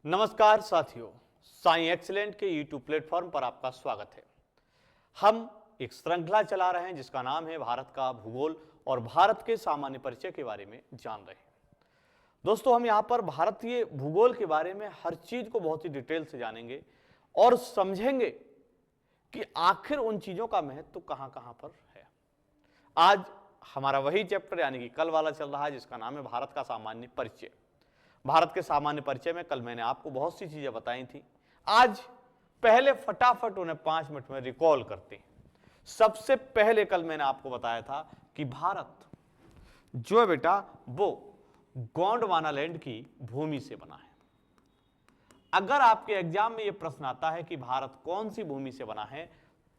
नमस्कार साथियों, साई एक्सीलेंट के यूट्यूब प्लेटफॉर्म पर आपका स्वागत है। हम एक श्रृंखला चला रहे हैं जिसका नाम है भारत का भूगोल और भारत के सामान्य परिचय के बारे में जान रहे हैं। दोस्तों, हम यहाँ पर भारतीय भूगोल के बारे में हर चीज को बहुत ही डिटेल से जानेंगे और समझेंगे कि आखिर उन चीजों का महत्व कहां कहां पर है। आज हमारा वही चैप्टर यानी कि कल वाला चल रहा है जिसका नाम है भारत का सामान्य परिचय। भारत के सामान्य परिचय में कल मैंने आपको बहुत सी चीजें बताई थी। आज पहले फटाफट उन्हें 5 मिनट में रिकॉल करते हैं। सबसे पहले कल मैंने आपको बताया था कि भारत जो है बेटा वो गोंडवानालैंड की भूमि से बना है। अगर आपके एग्जाम में यह प्रश्न आता है कि भारत कौन सी भूमि से बना है,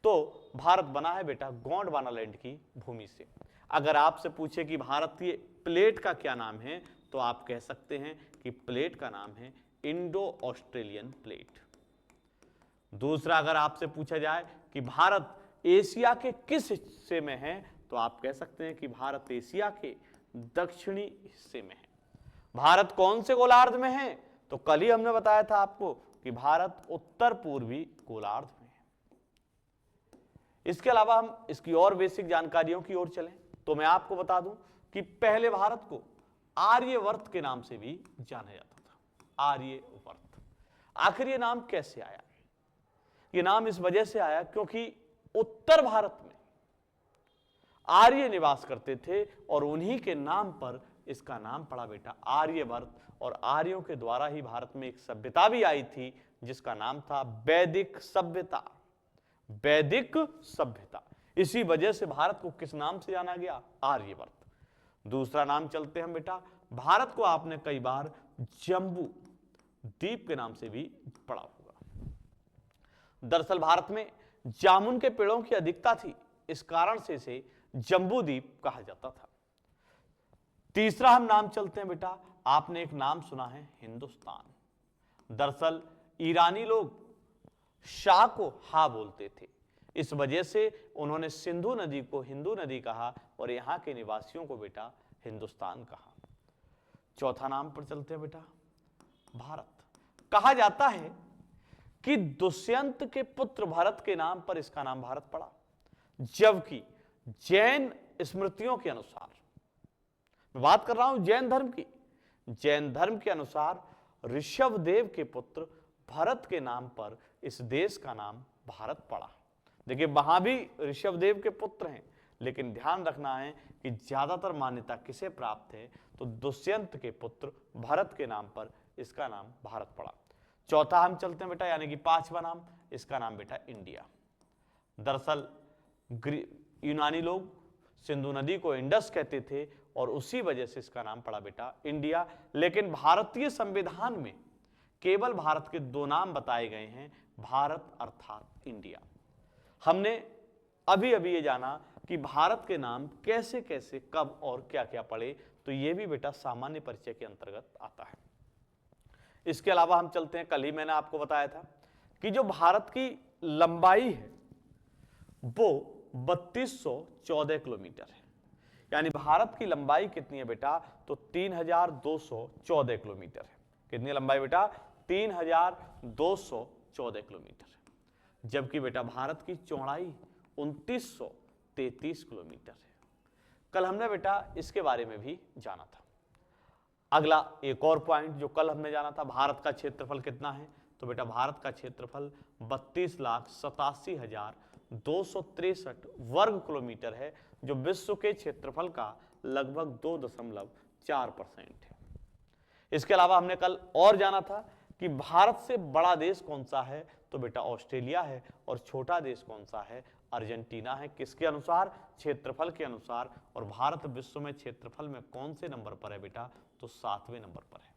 तो भारत बना है बेटा गोंडवानालैंड की भूमि से। अगर आपसे पूछे कि भारतीय प्लेट का क्या नाम है, तो आप कह सकते हैं कि प्लेट का नाम है इंडो ऑस्ट्रेलियन प्लेट। दूसरा, अगर आपसे पूछा जाए कि भारत एशिया के किस हिस्से में है, तो आप कह सकते हैं कि भारत एशिया के दक्षिणी हिस्से में है। भारत कौन से गोलार्ध में है, तो कल ही हमने बताया था आपको कि भारत उत्तर पूर्वी गोलार्ध में है। इसके अलावा हम इसकी और बेसिक जानकारियों की ओर चलें तो मैं आपको बता दूं कि पहले भारत को आर्यवर्त के नाम से भी जाना जाता था। आर्यवर्त, आखिर ये नाम कैसे आया? ये नाम इस वजह से आया क्योंकि उत्तर भारत में आर्य निवास करते थे और उन्हीं के नाम पर इसका नाम पड़ा बेटा आर्यवर्त। और आर्यों के द्वारा ही भारत में एक सभ्यता भी आई थी जिसका नाम था वैदिक सभ्यता। वैदिक सभ्यता, इसी वजह से भारत को किस नाम से जाना गया? आर्यवर्त। दूसरा नाम चलते हैं बेटा, भारत को आपने कई बार जम्बू द्वीप के नाम से भी पढ़ा होगा। दरअसल भारत में जामुन के पेड़ों की अधिकता थी, इस कारण से इसे जम्बू द्वीप कहा जाता था। तीसरा हम नाम चलते हैं बेटा, आपने एक नाम सुना है हिंदुस्तान। दरअसल ईरानी लोग शाह को हा बोलते थे, इस वजह से उन्होंने सिंधु नदी को हिंदू नदी कहा और यहां के निवासियों को बेटा हिंदुस्तान कहा। चौथा नाम पर चलते हैं बेटा, भारत। कहा जाता है कि दुष्यंत के पुत्र भरत के नाम पर इसका नाम भारत पड़ा, जबकि जैन स्मृतियों के अनुसार, मैं बात कर रहा हूं जैन धर्म की, जैन धर्म के अनुसार ऋषभदेव के पुत्र भरत के नाम पर इस देश का नाम भारत पड़ा। देखिए, वहां भी ऋषभदेव के पुत्र हैं, लेकिन ध्यान रखना है कि ज्यादातर मान्यता किसे प्राप्त है, तो दुष्यंत के पुत्र भरत के नाम पर इसका नाम भारत पड़ा। चौथा हम चलते हैं बेटा, यानी कि 5वां नाम, इसका नाम बेटा इंडिया। दरअसल यूनानी लोग सिंधु नदी को इंडस कहते थे और उसी वजह से इसका नाम पड़ा बेटा इंडिया। लेकिन भारतीय संविधान में केवल भारत के 2 नाम बताए गए हैं, भारत अर्थात इंडिया। हमने अभी अभी ये जाना कि भारत के नाम कैसे कैसे कब और क्या क्या पड़े, तो ये भी बेटा सामान्य परिचय के अंतर्गत आता है। इसके अलावा हम चलते हैं, कल ही मैंने आपको बताया था कि जो भारत की लंबाई है वो 3214 किलोमीटर है। यानी भारत की लंबाई कितनी है बेटा, तो 3214 किलोमीटर है। कितनी लंबाई बेटा? 3214 किलोमीटर है। जबकि बेटा भारत की चौड़ाई 2933 किलोमीटर है। कल हमने बेटा इसके बारे में भी जाना था। अगला एक और पॉइंट जो कल हमने जाना था, भारत का क्षेत्रफल कितना है, तो बेटा भारत का क्षेत्रफल 32,87,263 वर्ग किलोमीटर है, जो विश्व के क्षेत्रफल का लगभग 2.4% है। इसके अलावा हमने कल और जाना था कि भारत से बड़ा देश कौन सा है, तो बेटा ऑस्ट्रेलिया है, और छोटा देश कौन सा है, अर्जेंटीना है। किसके अनुसार? क्षेत्रफल के अनुसार। और भारत विश्व में क्षेत्रफल में कौन से नंबर पर है बेटा, तो 7वें नंबर पर है।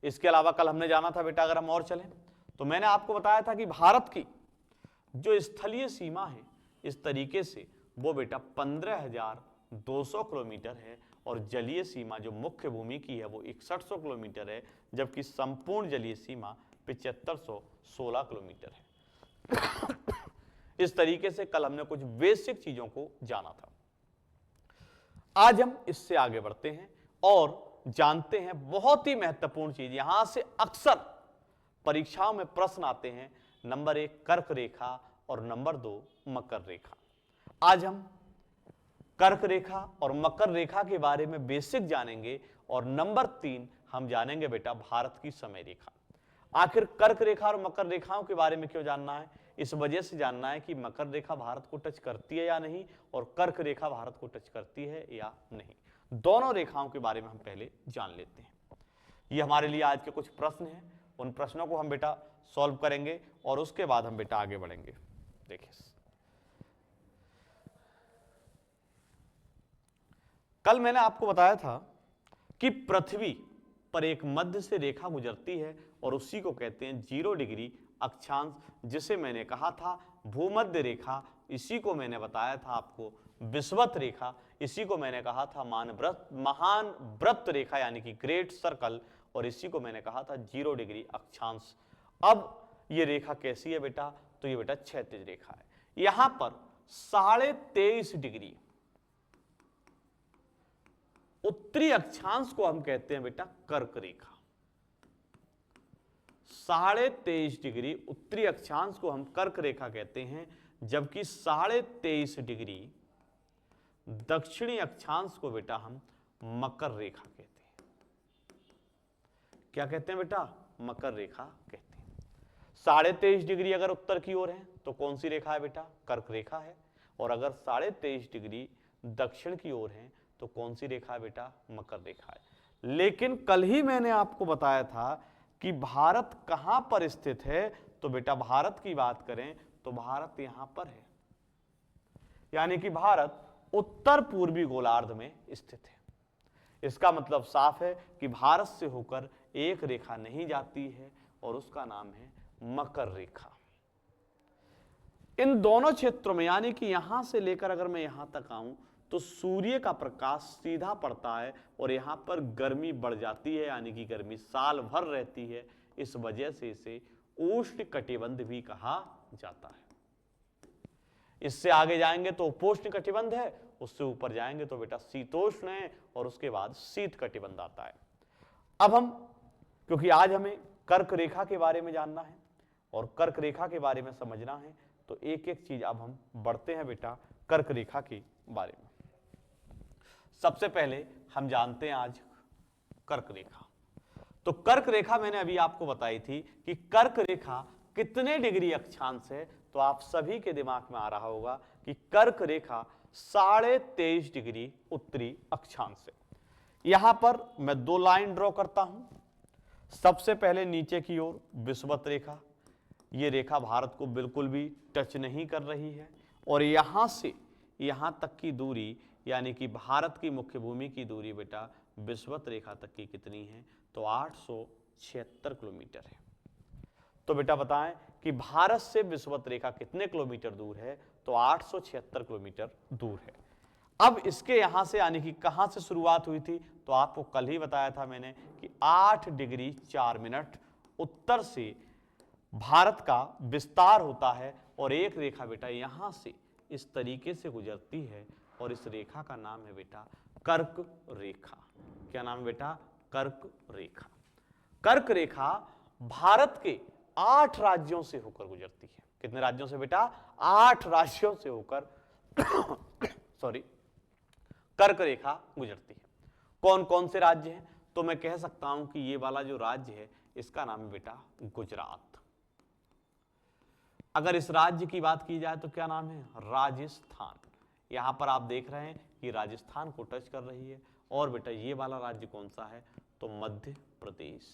इसके अलावा कल हमने जाना था बेटा, अगर हम और चलें तो मैंने आपको बताया था कि भारत की जो स्थलीय सीमा है इस तरीके से वो बेटा 15,200 किलोमीटर है, और जलीय सीमा जो मुख्य भूमि की है वो 6100 किलोमीटर है, जबकि संपूर्ण जलीय सीमा 7516 किलोमीटर है। इस तरीके से कल हमने कुछ बेसिक चीजों को जाना था। आज हम इससे आगे बढ़ते हैं और जानते हैं बहुत ही महत्वपूर्ण चीज, यहां से अक्सर परीक्षाओं में प्रश्न आते हैं, नंबर 1 कर्क रेखा और नंबर 2 मकर रेखा। आज हम कर्क रेखा और मकर रेखा के बारे में बेसिक जानेंगे और नंबर 3 हम जानेंगे बेटा भारत की समय रेखा। आखिर कर्क रेखा और मकर रेखाओं के बारे में क्यों जानना है? इस वजह से जानना है कि मकर रेखा भारत को टच करती है या नहीं और कर्क रेखा भारत को टच करती है या नहीं। दोनों रेखाओं के बारे में हम पहले जान लेते हैं। ये हमारे लिए आज के कुछ प्रश्न हैं, उन प्रश्नों को हम बेटा सॉल्व करेंगे और उसके बाद हम बेटा आगे बढ़ेंगे। देखिए, कल मैंने आपको बताया था कि पृथ्वी पर एक मध्य से रेखा गुजरती है और उसी को कहते हैं 0 डिग्री अक्षांश, जिसे मैंने कहा था भूमध्य रेखा। इसी को मैंने बताया था आपको विषुवत रेखा, इसी को मैंने कहा था महान वृत्त रेखा यानी कि ग्रेट सर्कल, और इसी को मैंने कहा था 0 डिग्री अक्षांश। अब ये रेखा कैसी है बेटा? तो ये बेटा क्षैतिज रेखा है। यहां पर 23.5 डिग्री उत्तरी अक्षांश को हम कहते हैं बेटा कर्क रेखा। 23.5 डिग्री उत्तरी अक्षांश को हम कर्क रेखा कहते हैं, जबकि 23.5 डिग्री दक्षिणी अक्षांश को बेटा हम मकर रेखा कहते हैं। क्या कहते हैं बेटा? मकर रेखा कहते हैं। 23.5 डिग्री अगर उत्तर की ओर है तो कौन सी रेखा है बेटा? कर्क रेखा है। और अगर 23.5 डिग्री दक्षिण की ओर है तो कौन सी रेखा है बेटा? मकर रेखा है। लेकिन कल ही मैंने आपको बताया था कि भारत कहां पर स्थित है, तो बेटा भारत की बात करें तो भारत यहां पर है, यानी कि भारत उत्तर पूर्वी गोलार्ध में स्थित है। इसका मतलब साफ है कि भारत से होकर एक रेखा नहीं जाती है और उसका नाम है मकर रेखा। इन दोनों क्षेत्रों में यानी कि यहां से लेकर अगर मैं यहां तक आऊं तो सूर्य का प्रकाश सीधा पड़ता है और यहां पर गर्मी बढ़ जाती है, यानी कि गर्मी साल भर रहती है। इस वजह से इसे उष्ण कटिबंध भी कहा जाता है। इससे आगे जाएंगे तो उपोष्ण कटिबंध है, उससे ऊपर जाएंगे तो बेटा शीतोष्ण है और उसके बाद शीत कटिबंध आता है। अब हम, क्योंकि आज हमें कर्क रेखा के बारे में जानना है और कर्क रेखा के बारे में समझना है, तो एक एक चीज अब हम बढ़ते हैं बेटा कर्क रेखा के बारे में। सबसे पहले हम जानते हैं आज कर्क रेखा। तो कर्क रेखा मैंने अभी आपको बताई थी कि कर्क रेखा कितने डिग्री अक्षांश है, तो आप सभी के दिमाग में आ रहा होगा कि कर्क रेखा 23.5 डिग्री उत्तरी अक्षांश है। यहां पर मैं 2 लाइन ड्रॉ करता हूं। सबसे पहले नीचे की ओर विषुवत रेखा, यह रेखा भारत को बिल्कुल भी टच नहीं कर रही है और यहां से यहां तक की दूरी यानी कि भारत की मुख्य भूमि की दूरी बेटा विषुवत रेखा तक की कितनी है, तो 876 किलोमीटर है। तो बेटा बताएं कि भारत से विषुवत रेखा कितने किलोमीटर दूर है, तो 876 किलोमीटर दूर है। अब इसके यहां से यानी कि कहां से शुरुआत हुई थी, तो आपको कल ही बताया था मैंने कि 8 डिग्री 4 मिनट उत्तर से भारत का विस्तार होता है और एक रेखा बेटा यहां से इस तरीके से गुजरती है और इस रेखा का नाम है बेटा कर्क रेखा। क्या नाम है बेटा? कर्क रेखा। कर्क रेखा भारत के 8 राज्यों से होकर गुजरती है। कितने राज्यों से बेटा? 8 राज्यों से होकर सॉरी कर्क रेखा गुजरती है। कौन कौन से राज्य हैं? तो मैं कह सकता हूं कि ये वाला जो राज्य है इसका नाम है बेटा गुजरात। अगर इस राज्य की बात की जाए तो क्या नाम है? राजस्थान। यहां पर आप देख रहे हैं कि राजस्थान को टच कर रही है। और बेटा ये वाला राज्य कौन सा है? तो मध्य प्रदेश।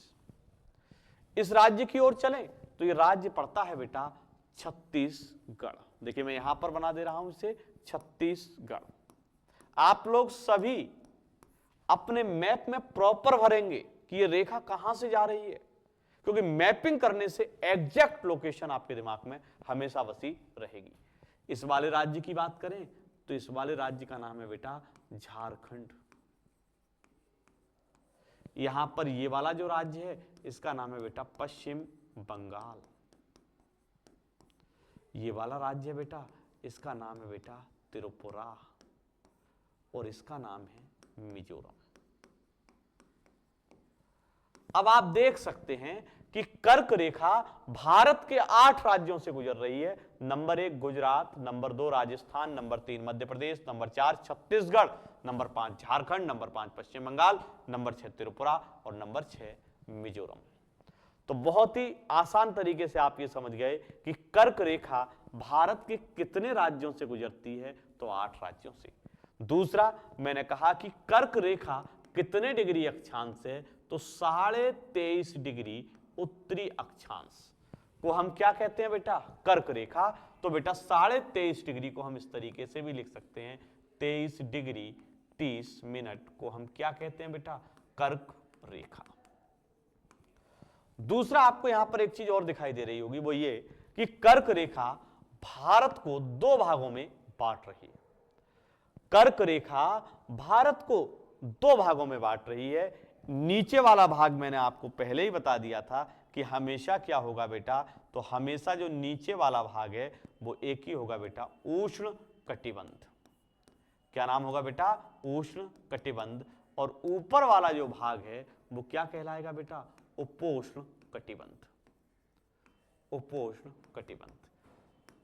इस राज्य की ओर चलें तो ये राज्य पड़ता है बेटा छत्तीसगढ़। देखिए मैं यहां पर बना दे रहा हूं इसे छत्तीसगढ़। आप लोग सभी अपने मैप में प्रॉपर भरेंगे कि ये रेखा कहां से जा रही है, क्योंकि मैपिंग करने से एग्जैक्ट लोकेशन आपके दिमाग में हमेशा बसी रहेगी। इस वाले राज्य की बात करें तो इस वाले राज्य का नाम है बेटा झारखंड। यहां पर ये वाला जो राज्य है इसका नाम है बेटा पश्चिम बंगाल। ये वाला राज्य है बेटा, इसका नाम है बेटा त्रिपुरा और इसका नाम है मिजोरम। अब आप देख सकते हैं कि कर्क रेखा भारत के 8 राज्यों से गुजर रही है। Number 1 Gujarat, number 2 Rajasthan, number 3 Madhya Pradesh, number 4 Chhattisgarh, number 5 Jharkhand, number 5 Paschim Bangal, number 6 Tripura और नंबर 6 मिजोरम। तो बहुत ही आसान तरीके से आप ये समझ गए कि कर्क रेखा भारत के कितने राज्यों से गुजरती है, तो 8 राज्यों से। दूसरा, मैंने कहा कि कर्क रेखा कितने डिग्री अक्षांश है, तो 23.5 डिग्री उत्तरी अक्षांश को हम क्या कहते हैं बेटा, कर्क रेखा। तो बेटा 23.5 डिग्री को हम इस तरीके से भी लिख सकते हैं, 23 डिग्री 30 मिनट को हम क्या कहते हैं बेटा, कर्क रेखा। दूसरा, आपको यहां पर एक चीज और दिखाई दे रही होगी, वो ये कि कर्क रेखा भारत को 2 भागों में बांट रही है। कर्क रेखा भारत को 2 भागों में बांट रही है। नीचे वाला भाग मैंने आपको पहले ही बता दिया था कि हमेशा क्या होगा बेटा, तो हमेशा जो नीचे वाला भाग है वो एक ही होगा बेटा, उष्ण कटिबंध। क्या नाम होगा बेटा, उष्ण कटिबंध। और ऊपर वाला जो भाग है वो क्या कहलाएगा बेटा, उपोष्ण कटिबंध। उपोष्ण कटिबंध।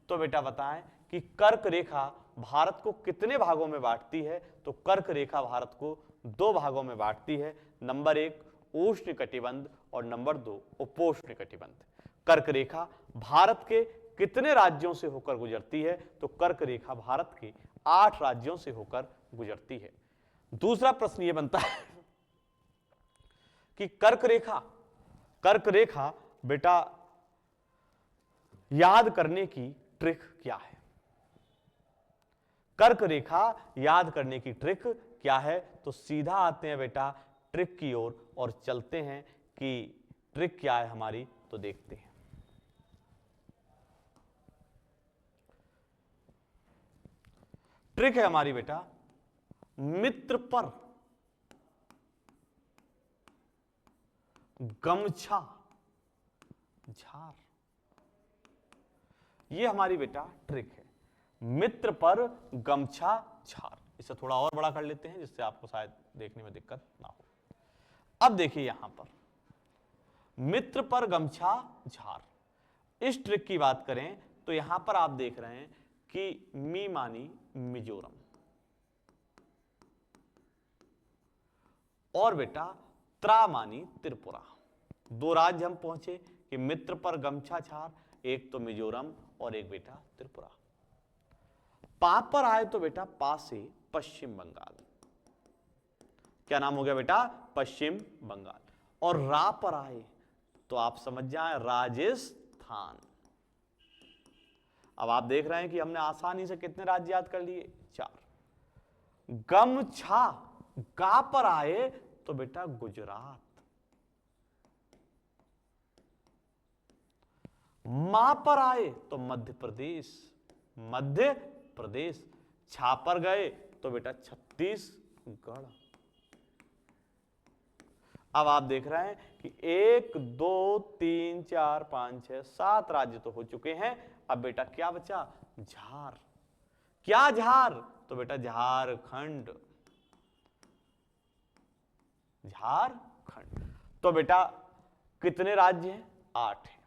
तो बेटा बताएं कि कर्क रेखा भारत को कितने भागों में बांटती है, तो कर्क रेखा भारत को 2 भागों में बांटती है। नंबर 1 उष्ण कटिबंध और नंबर 2 उपोष्ण कटिबंध। कर्क रेखा भारत के कितने राज्यों से होकर गुजरती है, तो कर्क रेखा भारत के 8 राज्यों से होकर गुजरती है। दूसरा प्रश्न यह बनता है कि कर्क रेखा बेटा याद करने की ट्रिक क्या है। कर्क रेखा याद करने की ट्रिक क्या है, तो सीधा आते हैं बेटा ट्रिक की ओर और चलते हैं कि ट्रिक क्या है हमारी, तो देखते हैं। ट्रिक है हमारी बेटा, मित्र पर गमछा झार। ये हमारी बेटा ट्रिक है, मित्र पर गमछा झार। इसे थोड़ा और बड़ा कर लेते हैं जिससे आपको शायद देखने में दिक्कत ना हो। अब देखिए यहां पर मित्र पर गमछा झार, इस ट्रिक की बात करें तो यहां पर आप देख रहे हैं कि मी मानी मिजोरम और बेटा त्रा मानी त्रिपुरा। 2 राज्य हम पहुंचे कि मित्र पर गमछा झार, एक तो मिजोरम और एक बेटा त्रिपुरा। पा पर आए तो बेटा पा से पश्चिम बंगाल। क्या नाम हो गया बेटा, पश्चिम बंगाल। और रा पर आए तो आप समझ जाएं राजस्थान। अब आप देख रहे हैं कि हमने आसानी से कितने राज्य याद कर लिए, 4। गमछा गा पर आए तो बेटा गुजरात। मा पर आए तो मध्य प्रदेश। छा पर गए तो बेटा छत्तीसगढ़। अब आप देख रहे हैं कि 1 2 3 4 5 6 7 राज्य तो हो चुके हैं। अब बेटा क्या बचा, झार। क्या झार, तो बेटा झारखंड। तो बेटा कितने राज्य हैं, 8 हैं।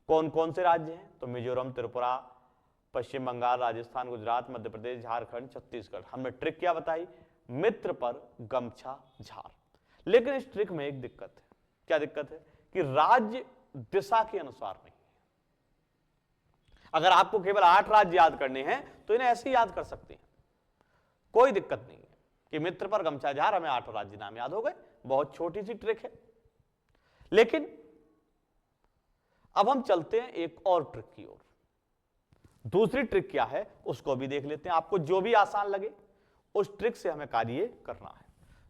कौन कौन से राज्य हैं, तो मिजोरम, त्रिपुरा, पश्चिम बंगाल, राजस्थान, गुजरात, मध्य प्रदेश, झारखंड, छत्तीसगढ़। हमने ट्रिक क्या बताई, मित्र पर गमछा झार। लेकिन इस ट्रिक में एक दिक्कत है। क्या दिक्कत है, कि राज्य दिशा के अनुसार नहीं है। अगर आपको केवल 8 राज्य याद करने हैं तो इन्हें ऐसे ही याद कर सकते हैं, कोई दिक्कत नहीं है कि मित्र पर गमछा झार, हमें 8 राज्य नाम याद हो गए। बहुत छोटी सी ट्रिक है। लेकिन अब हम चलते हैं एक और ट्रिक की ओर। दूसरी ट्रिक क्या है उसको भी देख लेते हैं। आपको जो भी आसान लगे उस ट्रिक से हमें कार्य करना है।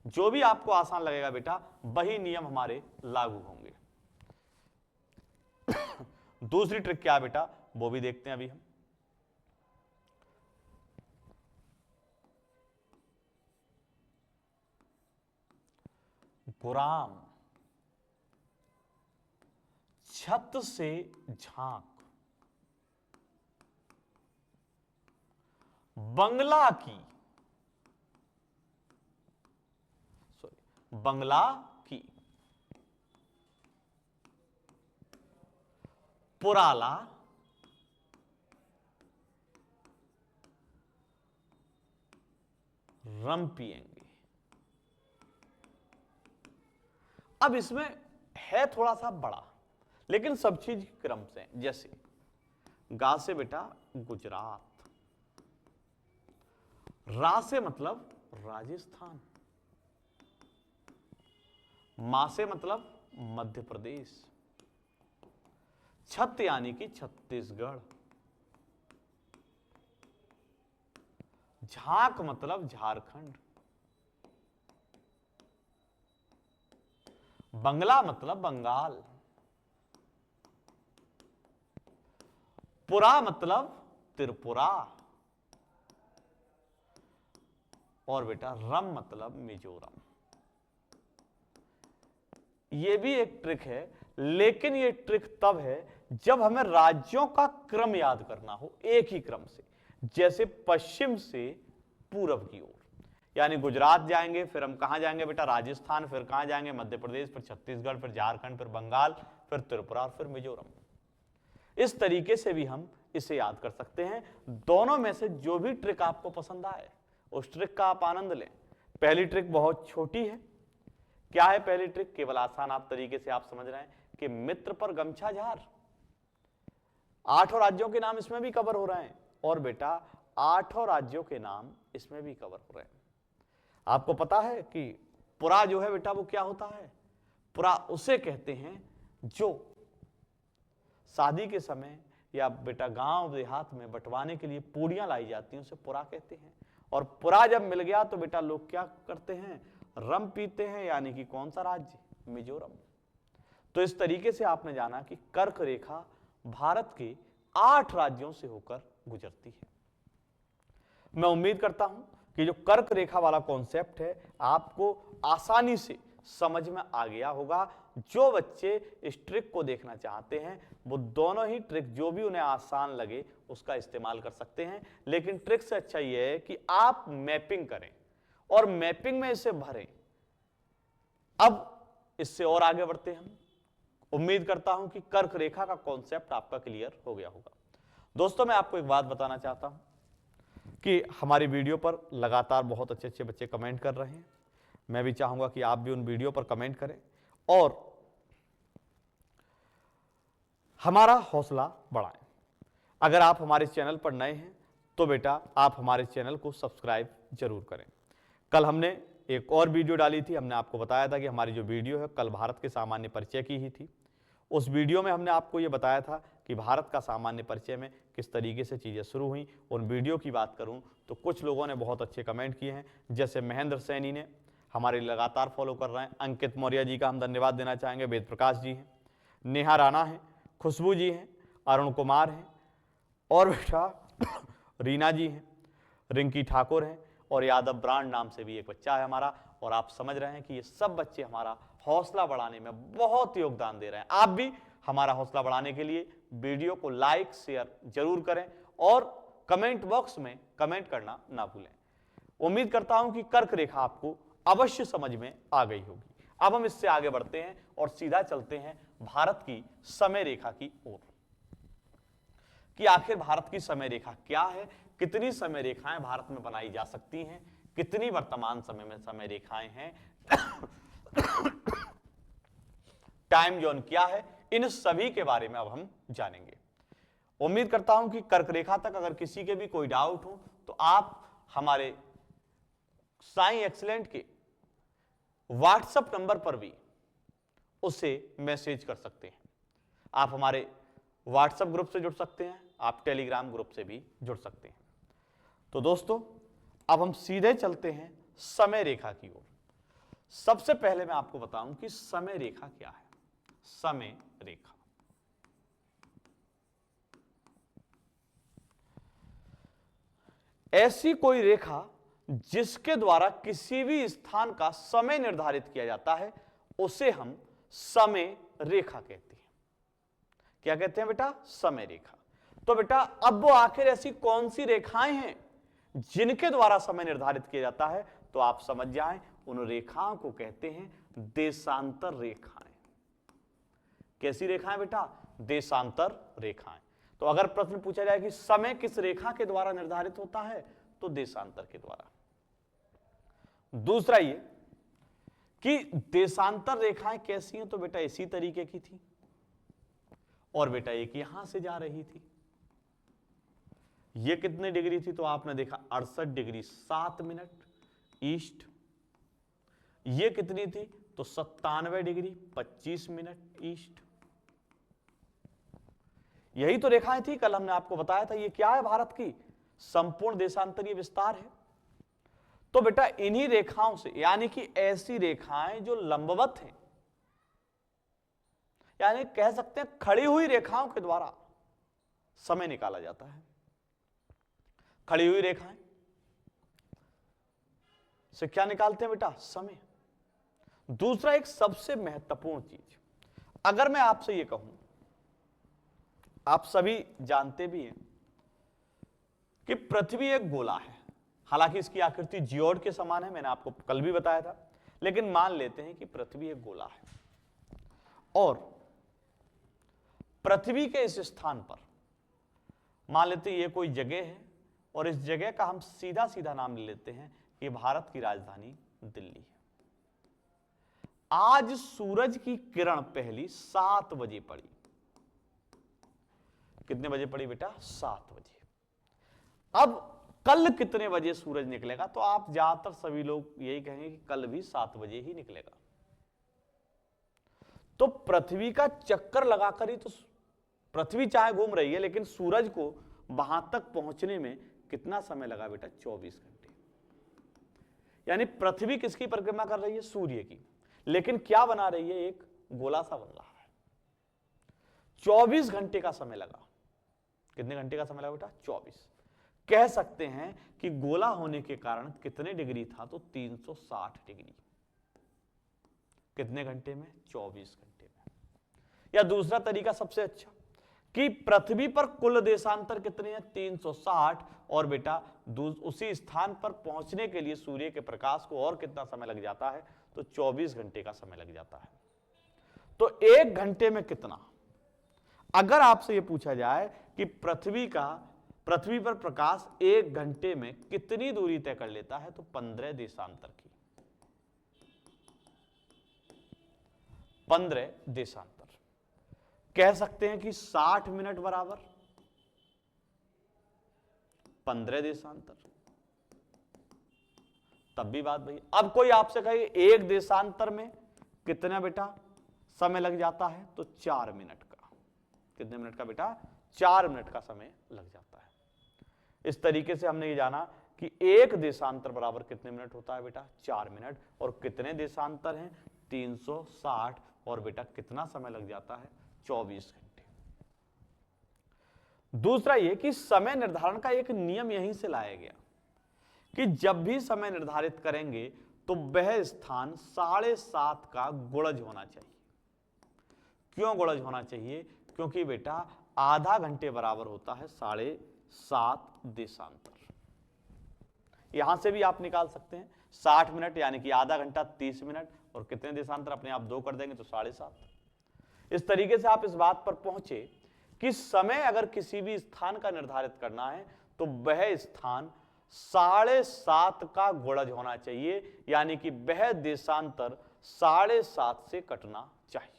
जो भी आपको आसान लगेगा बेटा वही नियम हमारे लागू होंगे। दूसरी ट्रिक क्या है बेटा, वो भी देखते हैं अभी हम। गुराम छत से झांक बंगला की पुराला, रम पिएंगे। अब इसमें है थोड़ा सा बड़ा, लेकिन सब चीज क्रम से है। जैसे गा से बेटा गुजरात, रा से मतलब राजस्थान, मा से मतलब मध्य प्रदेश, छत यानी कि छत्तीसगढ़, झांक मतलब झारखंड, बंगला मतलब बंगाल, पुरा मतलब त्रिपुरा, और बेटा रम मतलब मिजोरम। ये भी एक ट्रिक है, लेकिन ये ट्रिक तब है जब हमें राज्यों का क्रम याद करना हो एक ही क्रम से। जैसे पश्चिम से पूरब की ओर, यानी गुजरात जाएंगे, फिर हम कहां जाएंगे बेटा राजस्थान, फिर कहां जाएंगे मध्य प्रदेश, फिर छत्तीसगढ़, फिर झारखंड, फिर बंगाल, फिर त्रिपुरा और फिर मिजोरम। इस तरीके से भी हम इसे याद कर सकते हैं। दोनों में से जो भी ट्रिक आपको पसंद आए उस ट्रिक का आप आनंद लें। पहली ट्रिक बहुत छोटी है। क्या है पहली ट्रिक? केवल आसान आप तरीके से आप समझ रहे हैं कि मित्र पर गमछा झार। 8 राज्यों के नाम इसमें भी कवर हो रहे हैं, और बेटा 8 राज्यों के नाम इसमें भी कवर हो रहे हैं। आपको पता है कि पुरा जो है बेटा वो क्या होता है? पुरा उसे कहते हैं जो शादी के समय या बेटा गांव देहात में बंटवाने के लिए पूड़ियां लाई जाती हैं, उसे पुरा कहते हैं। और पुरा जब मिल गया तो बेटा लोग क्या करते हैं? रम पीते हैं, यानी कि कौन सा राज्य? मिजोरम। तो इस तरीके से आपने जाना कि कर्क रेखा भारत के 8 राज्यों से होकर गुजरती है। मैं उम्मीद करता हूं कि जो कर्क रेखा वाला कॉन्सेप्ट है आपको आसानी से समझ में आ गया होगा। जो बच्चे इस ट्रिक को देखना चाहते हैं वो दोनों ही ट्रिक जो भी उन्हें आसान लगे उसका इस्तेमाल कर सकते हैं। लेकिन ट्रिक से अच्छा यह है कि आप मैपिंग करें और मैपिंग में इसे भरें। अब इससे और आगे बढ़ते हैं हम। उम्मीद करता हूं कि कर्क रेखा का कॉन्सेप्ट आपका क्लियर हो गया होगा। दोस्तों मैं आपको एक बात बताना चाहता हूं कि हमारी वीडियो पर लगातार बहुत अच्छे अच्छे बच्चे कमेंट कर रहे हैं। मैं भी चाहूंगा कि आप भी उन वीडियो पर कमेंट करें और हमारा हौसला बढ़ाएं। अगर आप हमारे चैनल पर नए हैं तो बेटा आप हमारे चैनल को सब्सक्राइब जरूर करें। कल हमने एक और वीडियो डाली थी। हमने आपको बताया था कि हमारी जो वीडियो है कल भारत के सामान्य परिचय की ही थी। उस वीडियो में हमने आपको ये बताया था कि भारत का सामान्य परिचय में किस तरीके से चीज़ें शुरू हुई। उन वीडियो की बात करूं तो कुछ लोगों ने बहुत अच्छे कमेंट किए हैं। जैसे महेंद्र सैनी ने हमारे लगातार फॉलो कर रहे हैं। अंकित मौर्य जी का हम धन्यवाद देना चाहेंगे। वेद प्रकाश जी हैं, नेहा राणा हैं, खुशबू जी हैं, अरुण कुमार हैं, और बेटा रीना जी हैं, रिंकी ठाकुर हैं, और यादव ब्रांड नाम से भी एक बच्चा है हमारा। और आप समझ रहे हैं कि ये सब बच्चे हमारा हौसला बढ़ाने में बहुत योगदान दे रहे हैं। आप भी हमारा हौसला बढ़ाने के लिए वीडियो को लाइक शेयर जरूर करें और कमेंट बॉक्स में कमेंट करना ना भूलें। उम्मीद करता हूं कि कर्क रेखा आपको अवश्य समझ में आ गई होगी। अब हम इससे आगे बढ़ते हैं और सीधा चलते हैं भारत की समय रेखा की ओर कि आखिर भारत की समय रेखा क्या है, कितनी समय रेखाएं भारत में बनाई जा सकती हैं, कितनी वर्तमान समय में समय रेखाएं हैं, टाइम जोन क्या है, इन सभी के बारे में अब हम जानेंगे। उम्मीद करता हूं कि कर्क रेखा तक अगर किसी के भी कोई डाउट हो तो आप हमारे साई एक्सीलेंट के व्हाट्सएप नंबर पर भी उसे मैसेज कर सकते हैं। आप हमारे व्हाट्सएप ग्रुप से जुड़ सकते हैं, आप टेलीग्राम ग्रुप से भी जुड़ सकते हैं। तो दोस्तों अब हम सीधे चलते हैं समय रेखा की ओर। सबसे पहले मैं आपको बताऊं कि समय रेखा क्या है। समय रेखा ऐसी कोई रेखा जिसके द्वारा किसी भी स्थान का समय निर्धारित किया जाता है उसे हम समय रेखा कहते हैं। क्या कहते हैं बेटा? समय रेखा। तो बेटा अब वो आखिर ऐसी कौन सी रेखाएं हैं जिनके द्वारा समय निर्धारित किया जाता है? तो आप समझ जाएं, उन रेखाओं को कहते हैं देशांतर रेखाएं। कैसी रेखाएं बेटा? देशांतर रेखाएं। तो अगर प्रश्न पूछा जाए कि समय किस रेखा के द्वारा निर्धारित होता है, तो देशांतर के द्वारा। दूसरा ये कि देशांतर रेखाएं कैसी हैं, तो बेटा इसी तरीके की थी, और बेटा एक यहां से जा रही थी। ये कितने डिग्री थी, तो आपने देखा 68 डिग्री 7 मिनट ईस्ट। ये कितनी थी, तो 97 डिग्री 25 मिनट ईस्ट। यही तो रेखाएं थी, कल हमने आपको बताया था। ये क्या है, भारत की संपूर्ण देशांतरीय विस्तार है। तो बेटा इन्हीं रेखाओं से, यानी कि ऐसी रेखाएं जो लंबवत हैं, यानी कह सकते हैं खड़ी हुई रेखाओं के द्वारा समय निकाला जाता है। खड़ी हुई रेखाएं से क्या निकालते हैं बेटा, समय। दूसरा एक सबसे महत्वपूर्ण चीज, अगर मैं आपसे यह कहूं, आप सभी जानते भी हैं कि पृथ्वी एक गोला है। हालांकि इसकी आकृति जियोड के समान है, मैंने आपको कल भी बताया था, लेकिन मान लेते हैं कि पृथ्वी एक गोला है, और पृथ्वी के इस स्थान पर मान लेते हैं ये कोई जगह है, और इस जगह का हम सीधा सीधा नाम ले लेते हैं कि भारत की राजधानी दिल्ली है। आज सूरज की किरण पहली 7 बजे पड़ी। कितने बजे पड़ी बेटा, 7 बजे। अब कल कितने बजे सूरज निकलेगा, तो आप ज्यादातर सभी लोग यही कहेंगे कि कल भी 7 बजे ही निकलेगा। तो पृथ्वी का चक्कर लगाकर ही तो पृथ्वी चाहे घूम रही है, लेकिन सूरज को वहां तक पहुंचने में कितना समय लगा बेटा, 24 घंटे। यानी पृथ्वी किसकी परिक्रमा कर रही है, सूर्य की, लेकिन क्या बना रही है, एक गोला सा बन रहा है। 24 घंटे का समय लगा। कितने घंटे का समय लगा बेटा, 24। कह सकते हैं कि गोला होने के कारण कितने डिग्री था, तो 360 डिग्री। कितने घंटे में, 24 घंटे में। या दूसरा तरीका सबसे अच्छा कि पृथ्वी पर कुल देशांतर कितने हैं, 360, और बेटा उसी स्थान पर पहुंचने के लिए सूर्य के प्रकाश को और कितना समय लग जाता है, तो 24 घंटे का समय लग जाता है। तो 1 घंटे में कितना, अगर आपसे यह पूछा जाए कि पृथ्वी पर प्रकाश 1 घंटे में कितनी दूरी तय कर लेता है, तो 15 देशांतर की। 15 देशांतर। कह सकते हैं कि 60 मिनट बराबर 15 देशांतर। तब भी बात भाई, अब कोई आपसे कहे एक देशांतर में कितना बेटा समय लग जाता है, तो 4 मिनट का। कितने मिनट का बेटा, 4 मिनट का समय लग जाता है। इस तरीके से हमने ये जाना कि एक देशांतर बराबर कितने मिनट होता है बेटा, 4 मिनट। और कितने देशांतर हैं, 360, और बेटा कितना समय लग जाता है, 24 घंटे। दूसरा ये कि समय निर्धारण का एक नियम यहीं से लाया गया कि जब भी समय निर्धारित करेंगे तो वह स्थान 7.5 का गुणज होना चाहिए। क्यों गुणज होना चाहिए, क्योंकि बेटा आधा घंटे बराबर होता है 7.5 देशांतर। यहां से भी आप निकाल सकते हैं 60 मिनट, यानी कि आधा घंटा 30 मिनट, और कितने देशांतर अपने आप 2 कर देंगे तो 7.5। इस तरीके से आप इस बात पर पहुंचे कि समय अगर किसी भी स्थान का निर्धारित करना है तो वह स्थान 7.5 का गुणज होना चाहिए, यानी कि वह देशांतर 7.5 से कटना चाहिए।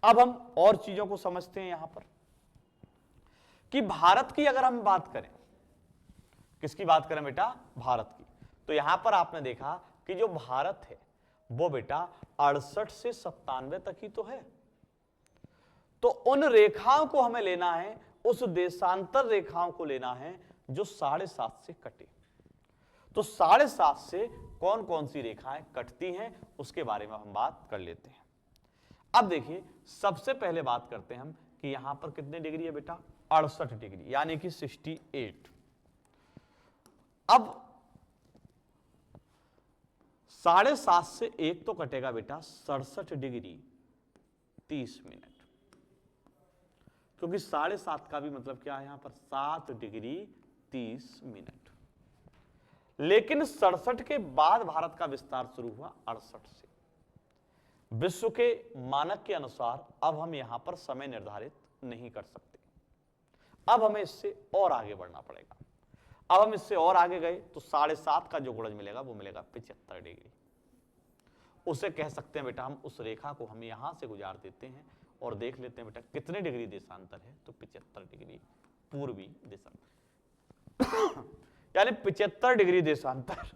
अब हम और चीजों को समझते हैं यहां पर कि भारत की अगर हम बात करें, किसकी बात करें बेटा, भारत की, तो यहां पर आपने देखा कि जो भारत है वो बेटा 68 से 97 तक ही तो है। तो उन रेखाओं को हमें लेना है, उस देशांतर रेखाओं को लेना है जो 7.5 से कटे। तो 7.5 से कौन कौन सी रेखाएं कटती हैं उसके बारे में हम बात कर लेते हैं। अब देखिए, सबसे पहले बात करते हैं हम कि यहां पर कितने डिग्री है बेटा, 68 डिग्री, यानी कि 68। अब 7.5 से एक तो कटेगा बेटा 67 डिग्री 30 मिनट, क्योंकि 7.5 का भी मतलब क्या है यहां पर, 7 डिग्री 30 मिनट। लेकिन 67 के बाद भारत का विस्तार शुरू हुआ 68 से। विश्व के मानक के अनुसार अब हम यहां पर समय निर्धारित नहीं कर सकते। अब हमें इससे और आगे बढ़ना पड़ेगा। अब हम इससे और आगे गए तो 7.5 का जो गुणज मिलेगा वो मिलेगा 75 डिग्री। उसे कह सकते हैं बेटा, हम उस रेखा को हम यहां से गुजार देते हैं और देख लेते हैं बेटा कितने डिग्री देशांतर है, तो 75 डिग्री पूर्वी देशांतर यानी 75 डिग्री देशांतर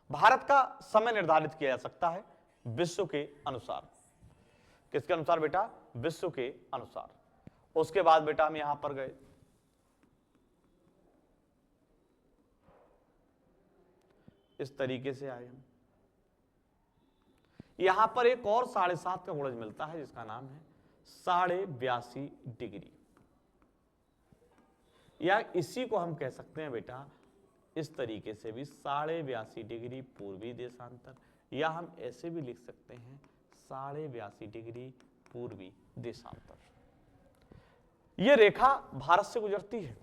भारत का समय निर्धारित किया जा सकता है विश्व के अनुसार। किसके अनुसार बेटा? विश्व के अनुसार। उसके बाद बेटा हम यहां पर गए, इस तरीके से आए हम, यहां पर एक और 7.5 का गुणज मिलता है जिसका नाम है 82.5 डिग्री, या इसी को हम कह सकते हैं बेटा इस तरीके से भी 82.5 डिग्री पूर्वी देशांतर, या हम ऐसे भी लिख सकते हैं 82.5 डिग्री पूर्वी देशांतर। यह रेखा भारत से गुजरती है।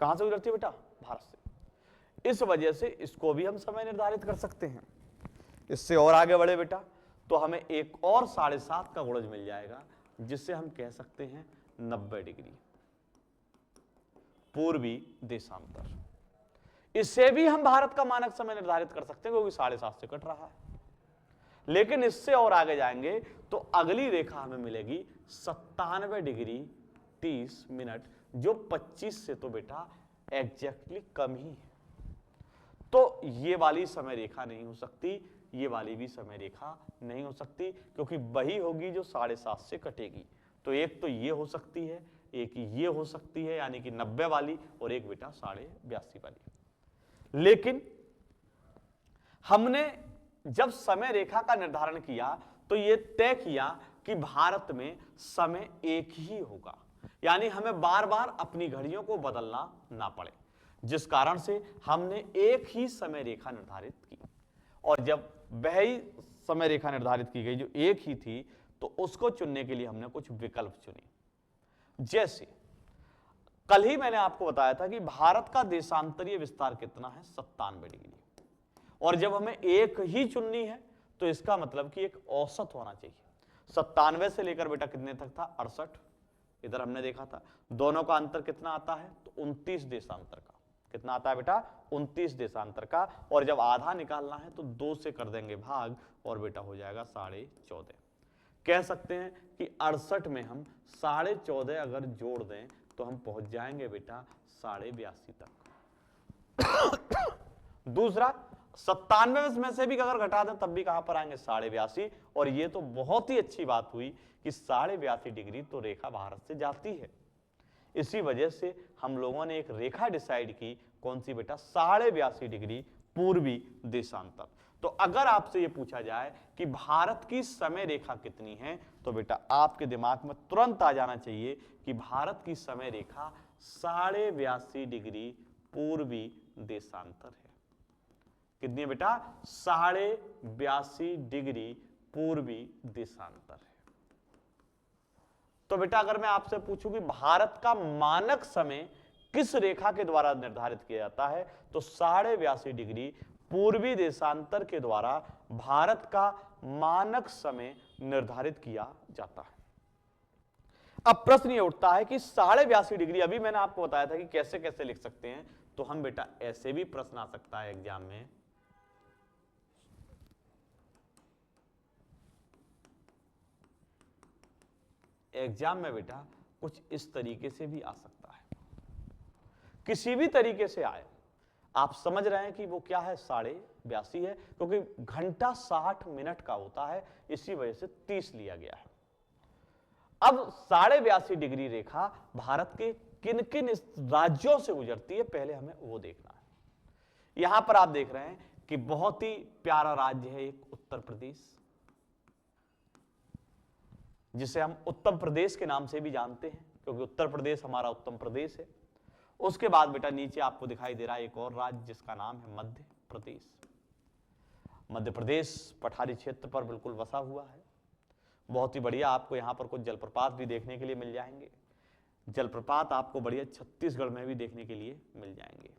कहां से गुजरती है बेटा? भारत से। इस वजह से इसको भी हम समय निर्धारित कर सकते हैं। इससे और आगे बढ़े बेटा तो हमें एक और 7.5 का गुणज मिल जाएगा जिससे हम कह सकते हैं 90 डिग्री पूर्वी देशांतर। इससे भी हम भारत का मानक समय निर्धारित कर सकते हैं क्योंकि 7.5 से कट रहा है। लेकिन इससे और आगे जाएंगे तो अगली रेखा हमें मिलेगी 97 डिग्री 30 मिनट, जो 25 से तो बेटा एग्जैक्टली कम ही है। तो ये वाली समय रेखा नहीं हो सकती, ये वाली भी समय रेखा नहीं हो सकती, क्योंकि वही होगी जो 7.5 से कटेगी। तो एक तो ये हो सकती है, एक ये हो सकती है यानी कि 90 वाली, और एक बेटा 82.5 वाली। लेकिन हमने जब समय रेखा का निर्धारण किया तो यह तय किया कि भारत में समय एक ही होगा, यानी हमें बार बार अपनी घड़ियों को बदलना ना पड़े, जिस कारण से हमने एक ही समय रेखा निर्धारित की। और जब वह ही समय रेखा निर्धारित की गई जो एक ही थी, तो उसको चुनने के लिए हमने कुछ विकल्प चुने। जैसे कल ही मैंने आपको बताया था कि भारत का देशांतरीय विस्तार कितना है? 97 डिग्री। और जब हमें एक ही चुननी है तो इसका मतलब कि एक औसत होना चाहिए। 97 से लेकर बेटा कितने तक था? 68। इधर हमने देखा था दोनों का अंतर कितना आता है? तो 29 देशांतर का। कितना आता है बेटा? 29 देशांतर का। और जब आधा निकालना है तो 2 से कर देंगे भाग और बेटा हो जाएगा 14.5। कह सकते हैं कि 68 में हम 14.5 अगर जोड़ दें तो हम पहुंच जाएंगे बेटा 82.5 तक। दूसरा 97 में से भी अगर घटा दें तब भी कहां पर आएंगे? 82.5। और ये तो बहुत ही अच्छी बात हुई कि 82.5 डिग्री तो रेखा भारत से जाती है। इसी वजह से हम लोगों ने एक रेखा डिसाइड की, कौन सी बेटा? 82.5 डिग्री पूर्वी देशांतर। तो अगर आपसे ये पूछा जाए कि भारत की समय रेखा कितनी है, तो बेटा आपके दिमाग में तुरंत आ जाना चाहिए कि भारत की समय रेखा 82.5 डिग्री पूर्वी देशांतर है। कितनी है बेटा? 82.5 डिग्री पूर्वी देशांतर है। तो बेटा अगर मैं आपसे पूछूं कि भारत का मानक समय किस रेखा के द्वारा निर्धारित किया जाता है, तो 82.5 डिग्री पूर्वी देशांतर के द्वारा भारत का मानक समय निर्धारित किया जाता है। अब प्रश्न ये उठता है कि 82.5 डिग्री, अभी मैंने आपको बताया था कि कैसे कैसे लिख सकते हैं, तो हम बेटा ऐसे भी प्रश्न आ सकता है एग्जाम में। एग्जाम में बेटा कुछ इस तरीके से भी आ सकता है, किसी भी तरीके से आए। आप समझ रहे हैं कि वो क्या है? 82.5 है, क्योंकि घंटा 60 मिनट का होता है, इसी वजह से 30 लिया गया है। अब 82.5 डिग्री रेखा भारत के किन किन राज्यों से गुजरती है, पहले हमें वो देखना है। यहां पर आप देख रहे हैं कि बहुत ही प्यारा राज्य है एक उत्तर प्रदेश, जिसे हम उत्तम प्रदेश के नाम से भी जानते हैं, क्योंकि उत्तर प्रदेश हमारा उत्तम प्रदेश है। उसके बाद बेटा नीचे आपको दिखाई दे रहा है एक और राज्य जिसका नाम है मध्य प्रदेश। मध्य प्रदेश पठारी क्षेत्र पर बिल्कुल बसा हुआ है। बहुत ही बढ़िया, आपको यहां पर कुछ जलप्रपात भी देखने के लिए मिल जाएंगे। जलप्रपात आपको बढ़िया छत्तीसगढ़ में भी देखने के लिए मिल जाएंगे।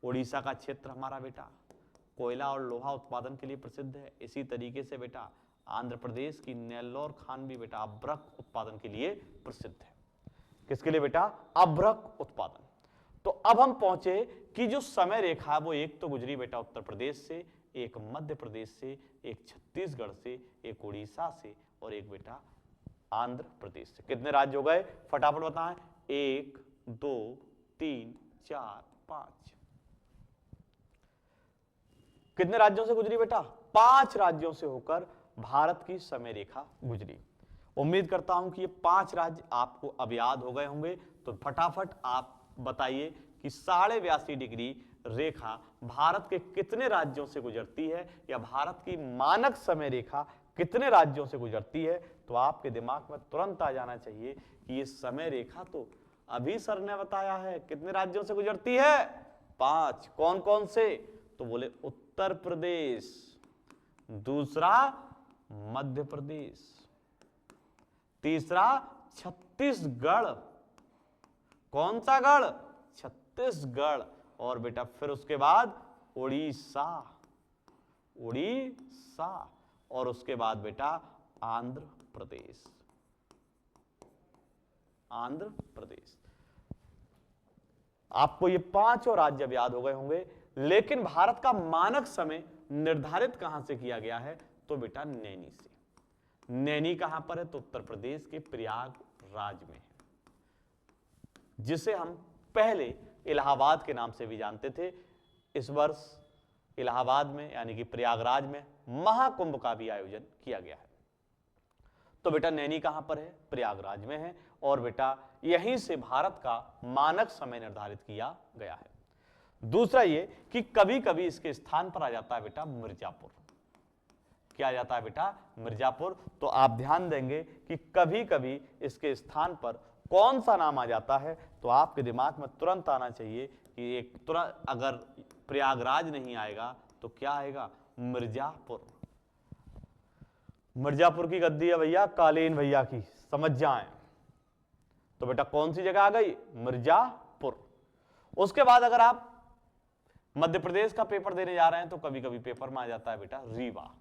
उड़ीसा का क्षेत्र हमारा बेटा कोयला और लोहा उत्पादन के लिए प्रसिद्ध है। इसी तरीके से बेटा आंध्र प्रदेश की नेल्लोर खान भी बेटा अभ्रक उत्पादन के लिए प्रसिद्ध है। किसके लिए बेटा? अभ्रक उत्पादन। तो अब हम पहुंचे कि जो समय रेखा है वो एक तो गुजरी बेटा उत्तर प्रदेश से, एक मध्य प्रदेश से, एक छत्तीसगढ़ से, एक उड़ीसा से और एक बेटा आंध्र प्रदेश से। कितने राज्य हो गए? फटाफट बताएं। 1 2 3 4 5। कितने राज्यों से गुजरी बेटा? 5 राज्यों से होकर भारत की समय रेखा गुजरी। उम्मीद करता हूं कि ये 5 राज्य आपको अब याद हो गए होंगे। तो फटाफट आप बताइए कि 82.5 डिग्री रेखा भारत के कितने राज्यों से गुजरती है, या भारत की मानक समय रेखा कितने राज्यों से गुजरती है। तो आपके दिमाग में तुरंत आ जाना चाहिए कि ये समय रेखा तो अभी सर ने बताया है कितने राज्यों से गुजरती है? 5। कौन कौन से? तो बोले उत्तर प्रदेश, दूसरा मध्य प्रदेश, तीसरा छत्तीसगढ़। कौन सा गढ़? छत्तीसगढ़। और बेटा फिर उसके बाद उड़ीसा, उड़ीसा। और उसके बाद बेटा आंध्र प्रदेश, आंध्र प्रदेश। आपको ये 5 राज्य अब याद हो गए होंगे। लेकिन भारत का मानक समय निर्धारित कहां से किया गया है? तो बेटा नैनी से। नैनी कहां पर है? तो उत्तर प्रदेश के प्रयागराज में है, जिसे हम पहले इलाहाबाद के नाम से भी जानते थे। इस वर्ष इलाहाबाद में यानी कि प्रयागराज में महाकुंभ का भी आयोजन किया गया है। तो बेटा नैनी कहां पर है? प्रयागराज में है। और बेटा यहीं से भारत का मानक समय निर्धारित किया गया है। दूसरा ये कि कभी कभी इसके स्थान पर आ जाता है बेटा मिर्जापुर। क्या आ जाता है बेटा? मिर्जापुर। तो आप ध्यान देंगे कि कभी कभी इसके स्थान पर कौन सा नाम आ जाता है। तो आपके दिमाग में तुरंत आना चाहिए कि एक तुरंत, अगर प्रयागराज नहीं आएगा तो क्या आएगा? मिर्जापुर। मिर्जापुर की गद्दी है भैया कालीन भैया की, समझ जाएं। तो बेटा कौन सी जगह आ गई? मिर्जापुर। उसके बाद अगर आप मध्य प्रदेश का पेपर देने जा रहे हैं तो कभी कभी पेपर में आ जाता है बेटा रीवा।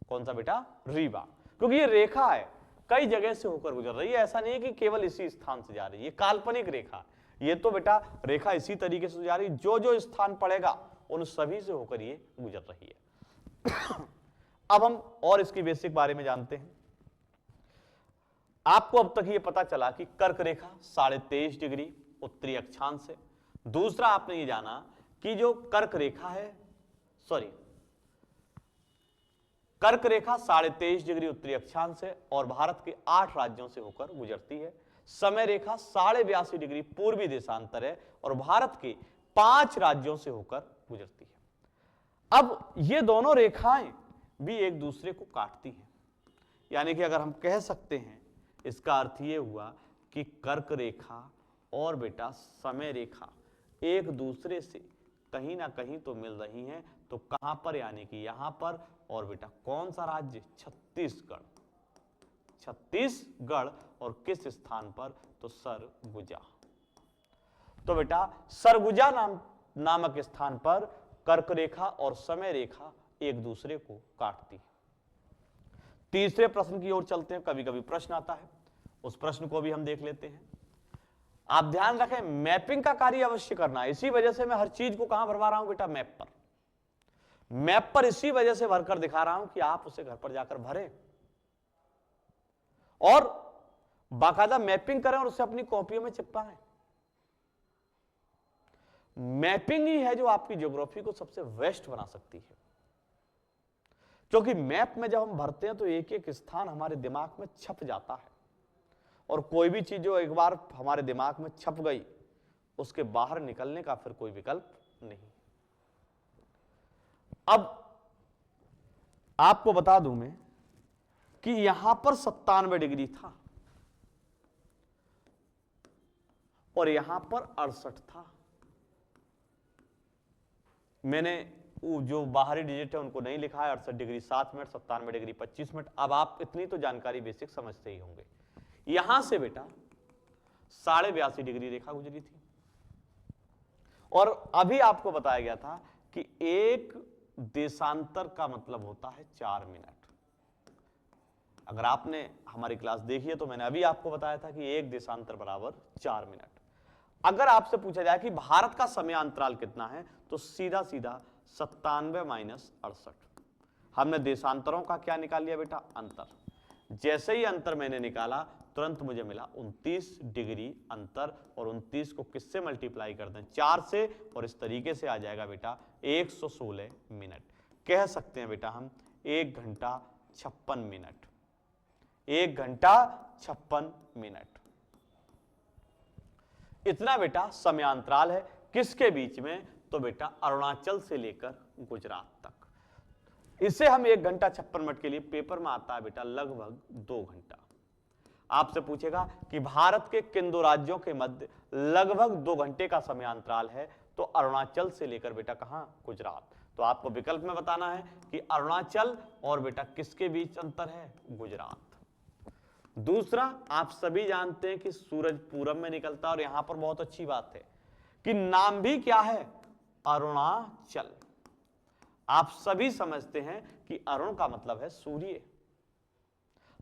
कौन सा बेटा? रीवा। क्योंकि ये रेखा है, कई जगह से होकर गुजर रही है। ऐसा नहीं है कि केवल इसी स्थान से जा रही है, ये काल्पनिक रेखा। ये तो बेटा रेखा इसी तरीके से जा रही है, जो जो स्थान पड़ेगा उन सभी से होकर ये गुजर रही है। अब हम और इसकी बेसिक बारे में जानते हैं। आपको अब तक ये पता चला कि कर्क रेखा 23.5 डिग्री उत्तरी अक्षांश से। दूसरा आपने ये जाना कि जो कर्क रेखा है, कर्क रेखा 23.5 डिग्री उत्तरी अक्षांश से और भारत के 8 राज्यों से होकर गुजरती है। समय रेखा 82.5 डिग्री पूर्वी देशांतर है और भारत के 5 राज्यों से होकर गुजरती है। अब ये दोनों रेखाएं भी एक दूसरे को काटती हैं, यानी कि अगर हम कह सकते हैं, इसका अर्थ ये हुआ कि कर्क रेखा और बेटा समय रेखा एक दूसरे से कहीं ना कहीं तो मिल रही हैं। तो कहां पर? यानी कि यहां पर। और बेटा कौन सा राज्य? छत्तीसगढ़। छत्तीसगढ़। और किस स्थान पर? तो सरगुजा। तो बेटा सरगुजा नामक स्थान पर कर्क रेखा और समय रेखा एक दूसरे को काटती है। तीसरे प्रश्न की ओर चलते हैं। कभी कभी प्रश्न आता है, उस प्रश्न को भी हम देख लेते हैं। आप ध्यान रखें, मैपिंग का कार्य अवश्य करना है। इसी वजह से मैं हर चीज को कहां भरवा रहा हूं बेटा? मैप पर। मैप पर इसी वजह से भरकर दिखा रहा हूं कि आप उसे घर पर जाकर भरें और बाकायदा मैपिंग करें और उसे अपनी कॉपियों में चिपकाएं। मैपिंग ही है जो आपकी ज्योग्राफी को सबसे बेस्ट बना सकती है, क्योंकि मैप में जब हम भरते हैं तो एक एक स्थान हमारे दिमाग में छप जाता है और कोई भी चीज जो एक बार हमारे दिमाग में छप गई उसके बाहर निकलने का फिर कोई विकल्प नहीं। अब आपको बता दूं मैं कि यहां पर 97 डिग्री था और यहां पर 68 था। मैंने जो बाहरी डिजिट है उनको नहीं लिखा है। 68 डिग्री 7 मिनट, 97 डिग्री 25 मिनट। अब आप इतनी तो जानकारी बेसिक समझते ही होंगे। यहां से बेटा 82.5 डिग्री रेखा गुजरी थी और अभी आपको बताया गया था कि एक देशांतर का मतलब होता है 4 मिनट। अगर आपने हमारी क्लास देखी है तो मैंने अभी आपको बताया था कि एक देशांतर बराबर 4 मिनट। अगर आपसे पूछा जाए कि भारत का समय अंतराल कितना है तो सीधा सीधा 97 माइनस 68। हमने देशांतरों का क्या निकाल लिया बेटा, अंतर। जैसे ही अंतर मैंने निकाला तुरंत मुझे मिला 29 डिग्री अंतर, और 29 को किससे मल्टीप्लाई कर दें, 4 से, और इस तरीके से आ जाएगा बेटा 116 मिनट। कह सकते हैं बेटा हम 1 घंटा 56 मिनट, 1 घंटा 56 मिनट। इतना बेटा समयांतराल है किसके बीच में, तो बेटा अरुणाचल से लेकर गुजरात तक। इसे हम 1 घंटा 56 मिनट के लिए पेपर में आता है बेटा लगभग 2 घंटा। आपसे पूछेगा कि भारत के किन दो राज्यों के मध्य लगभग 2 घंटे का समयांतराल है, तो अरुणाचल से लेकर बेटा कहां, गुजरात। तो आपको विकल्प में बताना है कि अरुणाचल और बेटा किसके बीच अंतर है, गुजरात। दूसरा, आप सभी जानते हैं कि सूरज पूरब में निकलता है, और यहां पर बहुत अच्छी बात है कि नाम भी क्या है, अरुणाचल। आप सभी समझते हैं कि अरुण का मतलब है सूर्य,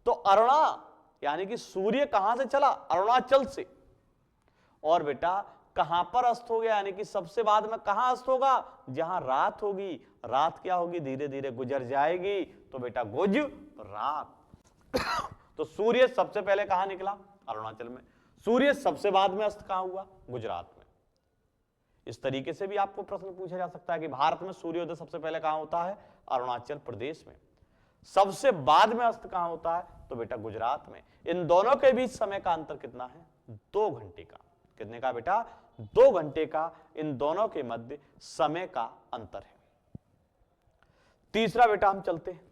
तो अरुणा यानी कि सूर्य कहां से चला, अरुणाचल से। और बेटा कहां पर अस्त हो गया, यानी कि सबसे बाद में कहां अस्त होगा, जहां रात होगी। रात क्या होगी, धीरे धीरे गुजर जाएगी, तो बेटा गुजरात। तो सूर्य सबसे पहले कहां निकला, अरुणाचल में। सूर्य सबसे बाद में अस्त कहां हुआ, गुजरात में। इस तरीके से भी आपको प्रश्न पूछा जा सकता है कि भारत में सूर्योदय सबसे पहले कहां होता है, अरुणाचल प्रदेश में। सबसे बाद में अस्त कहां होता है, तो बेटा गुजरात में। इन दोनों के बीच समय का अंतर कितना है, 2 घंटे का। कितने का बेटा, 2 घंटे का इन दोनों के मध्य समय का अंतर है। तीसरा बेटा हम चलते हैं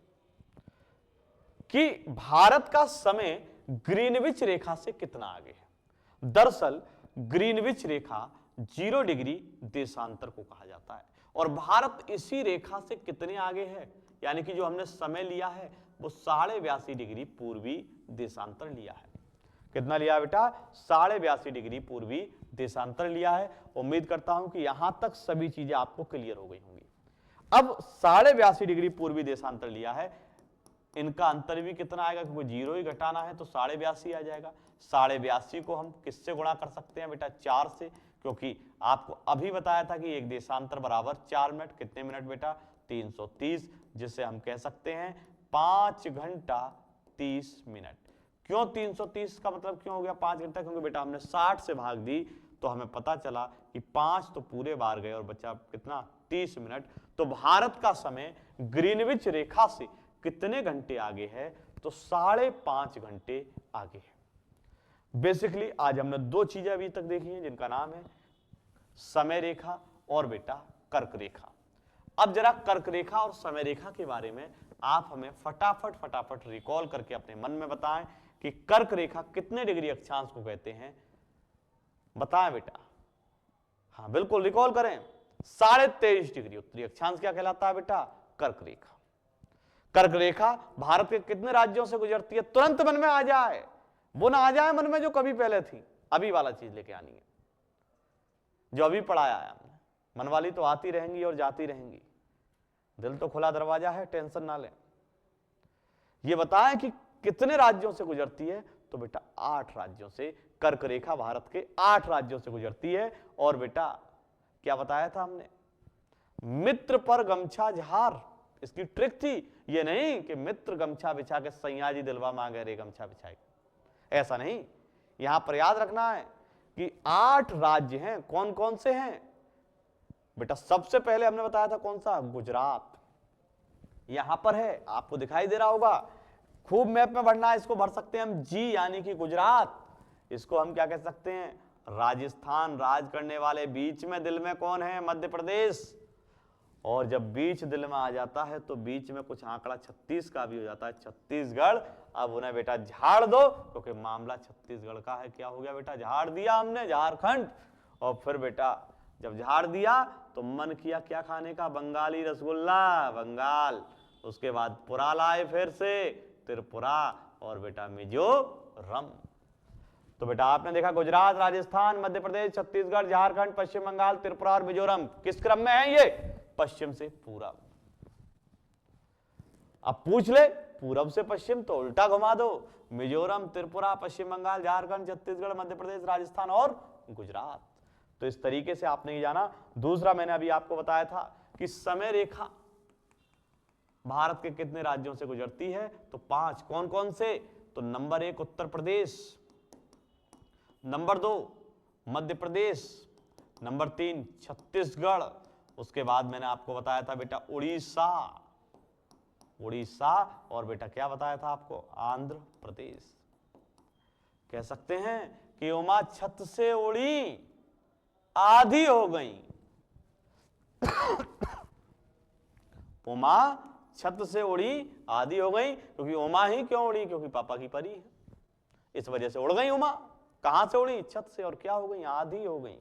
कि भारत का समय ग्रीनविच रेखा से कितना आगे है। दरअसल ग्रीनविच रेखा 0 डिग्री देशांतर को कहा जाता है, और भारत इसी रेखा से कितने आगे है, यानी कि जो हमने समय लिया है वो 82.5 डिग्री पूर्वी देशांतर लिया है। कितना लिया बेटा, 82.5 डिग्री पूर्वी देशांतर लिया है। उम्मीद करता हूं कि यहां तक सभी चीजें आपको क्लियर हो गई होंगी। अब 82.5 डिग्री पूर्वी देशांतर लिया है, इनका अंतर भी कितना आएगा, क्योंकि 0 ही घटाना है तो 82.5 आ जाएगा। 82.5 को हम किससे गुणा कर सकते हैं बेटा, 4 से, क्योंकि आपको अभी बताया था कि एक देशांतर बराबर 4 मिनट। कितने मिनट बेटा, 330, जिसे हम कह सकते हैं 5 घंटा 30 मिनट। क्यों 330 का मतलब क्यों हो गया 5 घंटा, क्योंकि बेटा हमने 60 से भाग दी तो हमें पता चला कि 5 तो पूरे बार गए और बचा कितना, 30 मिनट। तो भारत का समय ग्रीनविच रेखा से कितने घंटे आगे है, तो 5.5 घंटे आगे है। बेसिकली आज हमने 2 चीजें अभी तक देखी हैं, जिनका नाम है समय रेखा और बेटा कर्क रेखा। अब जरा कर्क रेखा और समय रेखा के बारे में आप हमें फटाफट रिकॉल करके अपने मन में बताएं कि कर्क रेखा कितने डिग्री अक्षांश को कहते हैं, बताएं बेटा। हाँ बिल्कुल रिकॉल करें, 23.5 डिग्री उत्तरी अक्षांश क्या कहलाता है बेटा, कर्क रेखा। कर्क रेखा भारत के कितने राज्यों से गुजरती है, तुरंत मन में आ जाए, वो ना आ जाए मन में जो कभी पहले थी, अभी वाला चीज लेके आनी है, जो अभी पढ़ाया है हमने। मन वाली तो आती रहेंगी और जाती रहेंगी, दिल तो खुला दरवाजा है, टेंशन ना लें। ये बताएं कि कितने राज्यों से गुजरती है, तो बेटा 8 राज्यों से। कर्क रेखा भारत के 8 राज्यों से गुजरती है। और बेटा क्या बताया था हमने, मित्र पर गमछा झार, इसकी ट्रिक थी। ये नहीं कि मित्र गमछा बिछा के सैया जी दिलवा मांगे रे गमछा बिछाए, ऐसा नहीं। यहां पर याद रखना है कि 8 राज्य हैं। कौन कौन से हैं बेटा, सबसे पहले हमने बताया था कौन सा, गुजरात। यहां पर है, आपको दिखाई दे रहा होगा, खूब मैप में बढ़ना है, इसको भर सकते हैं हम जी यानी कि गुजरात। इसको हम क्या कह सकते हैं, राजस्थान। राज करने वाले बीच में दिल में कौन है, मध्य प्रदेश। और जब बीच दिल में आ जाता है तो बीच में कुछ आंकड़ा 36 का भी हो जाता है, छत्तीसगढ़। अब उन्हें बेटा झाड़ दो, क्योंकि मामला छत्तीसगढ़ का है। क्या हो गया बेटा, झाड़ दिया हमने झारखंड। और फिर बेटा जब झाड़ दिया तो मन किया क्या खाने का, बंगाली रसगुल्ला, बंगाल। उसके बाद पुरा लाए फिर से, त्रिपुरा, और बेटा मिजोरम। तो बेटा आपने देखा गुजरात, राजस्थान, मध्य प्रदेश, छत्तीसगढ़, झारखंड, पश्चिम बंगाल, त्रिपुरा और मिजोरम। किस क्रम में है ये, पश्चिम से पूरब। अब पूछ ले पूरब से पश्चिम तो उल्टा घुमा दो, मिजोरम, त्रिपुरा, पश्चिम बंगाल, झारखंड, छत्तीसगढ़, मध्य प्रदेश, राजस्थान और गुजरात। तो इस तरीके से आपने ये जाना। दूसरा मैंने अभी आपको बताया था कि समय रेखा भारत के कितने राज्यों से गुजरती है, तो 5। कौन कौन से? तो नंबर 1 उत्तर प्रदेश, नंबर 2 मध्य प्रदेश, नंबर 3 छत्तीसगढ़, उसके बाद मैंने आपको बताया था बेटा उड़ीसा, और बेटा क्या बताया था आपको? आंध्र प्रदेश। कह सकते हैं कि उमा छत से उड़ी आधी हो गई। उमा छत से उड़ी आधी हो गई, क्योंकि उमा ही क्यों उड़ी? क्योंकि पापा की परी है, इस वजह से उड़ गई उमा। कहां से उड़ी? छत से, और क्या हो गई? आधी हो गई।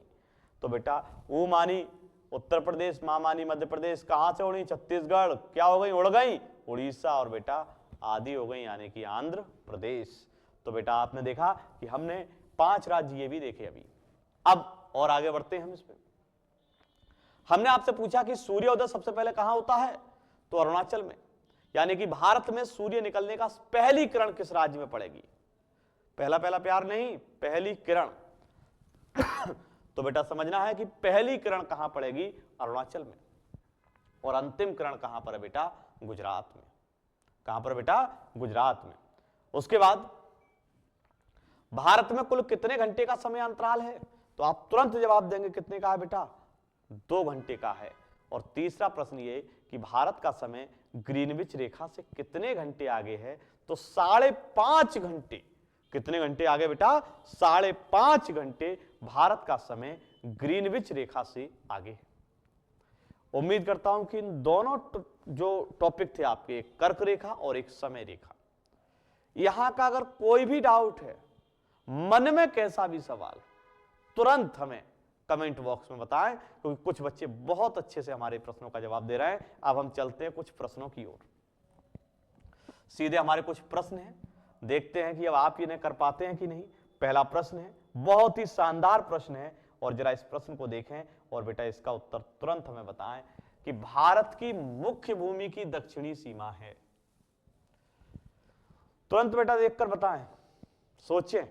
तो बेटा ऊ मानी उत्तर प्रदेश, मां मानी मध्य प्रदेश, कहां से उड़ी? छत्तीसगढ़, क्या हो गई? उड़ गई उड़ीसा, और बेटा आधी हो गई यानी कि आंध्र प्रदेश। तो बेटा आपने देखा कि हमने 5 राज्य ये भी देखे अभी। अब और आगे बढ़ते हैं हम इसमें। हमने आपसे पूछा कि सूर्योदय सबसे पहले कहां होता है? तो अरुणाचल में, यानी कि भारत में सूर्य निकलने का पहली किरण किस राज्य में पड़ेगी? पहला पहला प्यार नहीं, पहली किरण। तो बेटा समझना है कि पहली किरण कहां पड़ेगी? अरुणाचल में। और अंतिम किरण कहां पर है बेटा? गुजरात में। कहां पर बेटा? गुजरात में। उसके बाद भारत में कुल कितने घंटे का समय अंतराल है? तो आप तुरंत जवाब देंगे कितने का है बेटा? 2 घंटे का है। और तीसरा प्रश्न ये कि भारत का समय ग्रीनविच रेखा से कितने घंटे आगे है? तो 5.5 घंटे। कितने घंटे आगे बेटा? 5.5 घंटे भारत का समय ग्रीनविच रेखा से आगे है। उम्मीद करता हूं कि इन दोनों जो टॉपिक थे आपके, एक कर्क रेखा और एक समय रेखा, यहां का अगर कोई भी डाउट है, मन में कैसा भी सवाल, तुरंत हमें कमेंट बॉक्स में बताएं, क्योंकि कुछ बच्चे बहुत अच्छे से हमारे प्रश्नों का जवाब दे रहे हैं। अब हम चलते हैं कुछ प्रश्नों की ओर। सीधे हमारे कुछ प्रश्न हैं, देखते हैं कि अब आप इन्हें कर पाते हैं कि नहीं। पहला प्रश्न है, बहुत ही शानदार प्रश्न है, और जरा इस प्रश्न को देखें और बेटा इसका उत्तर तुरंत हमें बताएं कि भारत की मुख्य भूमि की दक्षिणी सीमा है। तुरंत बेटा देखकर बताएं, सोचें।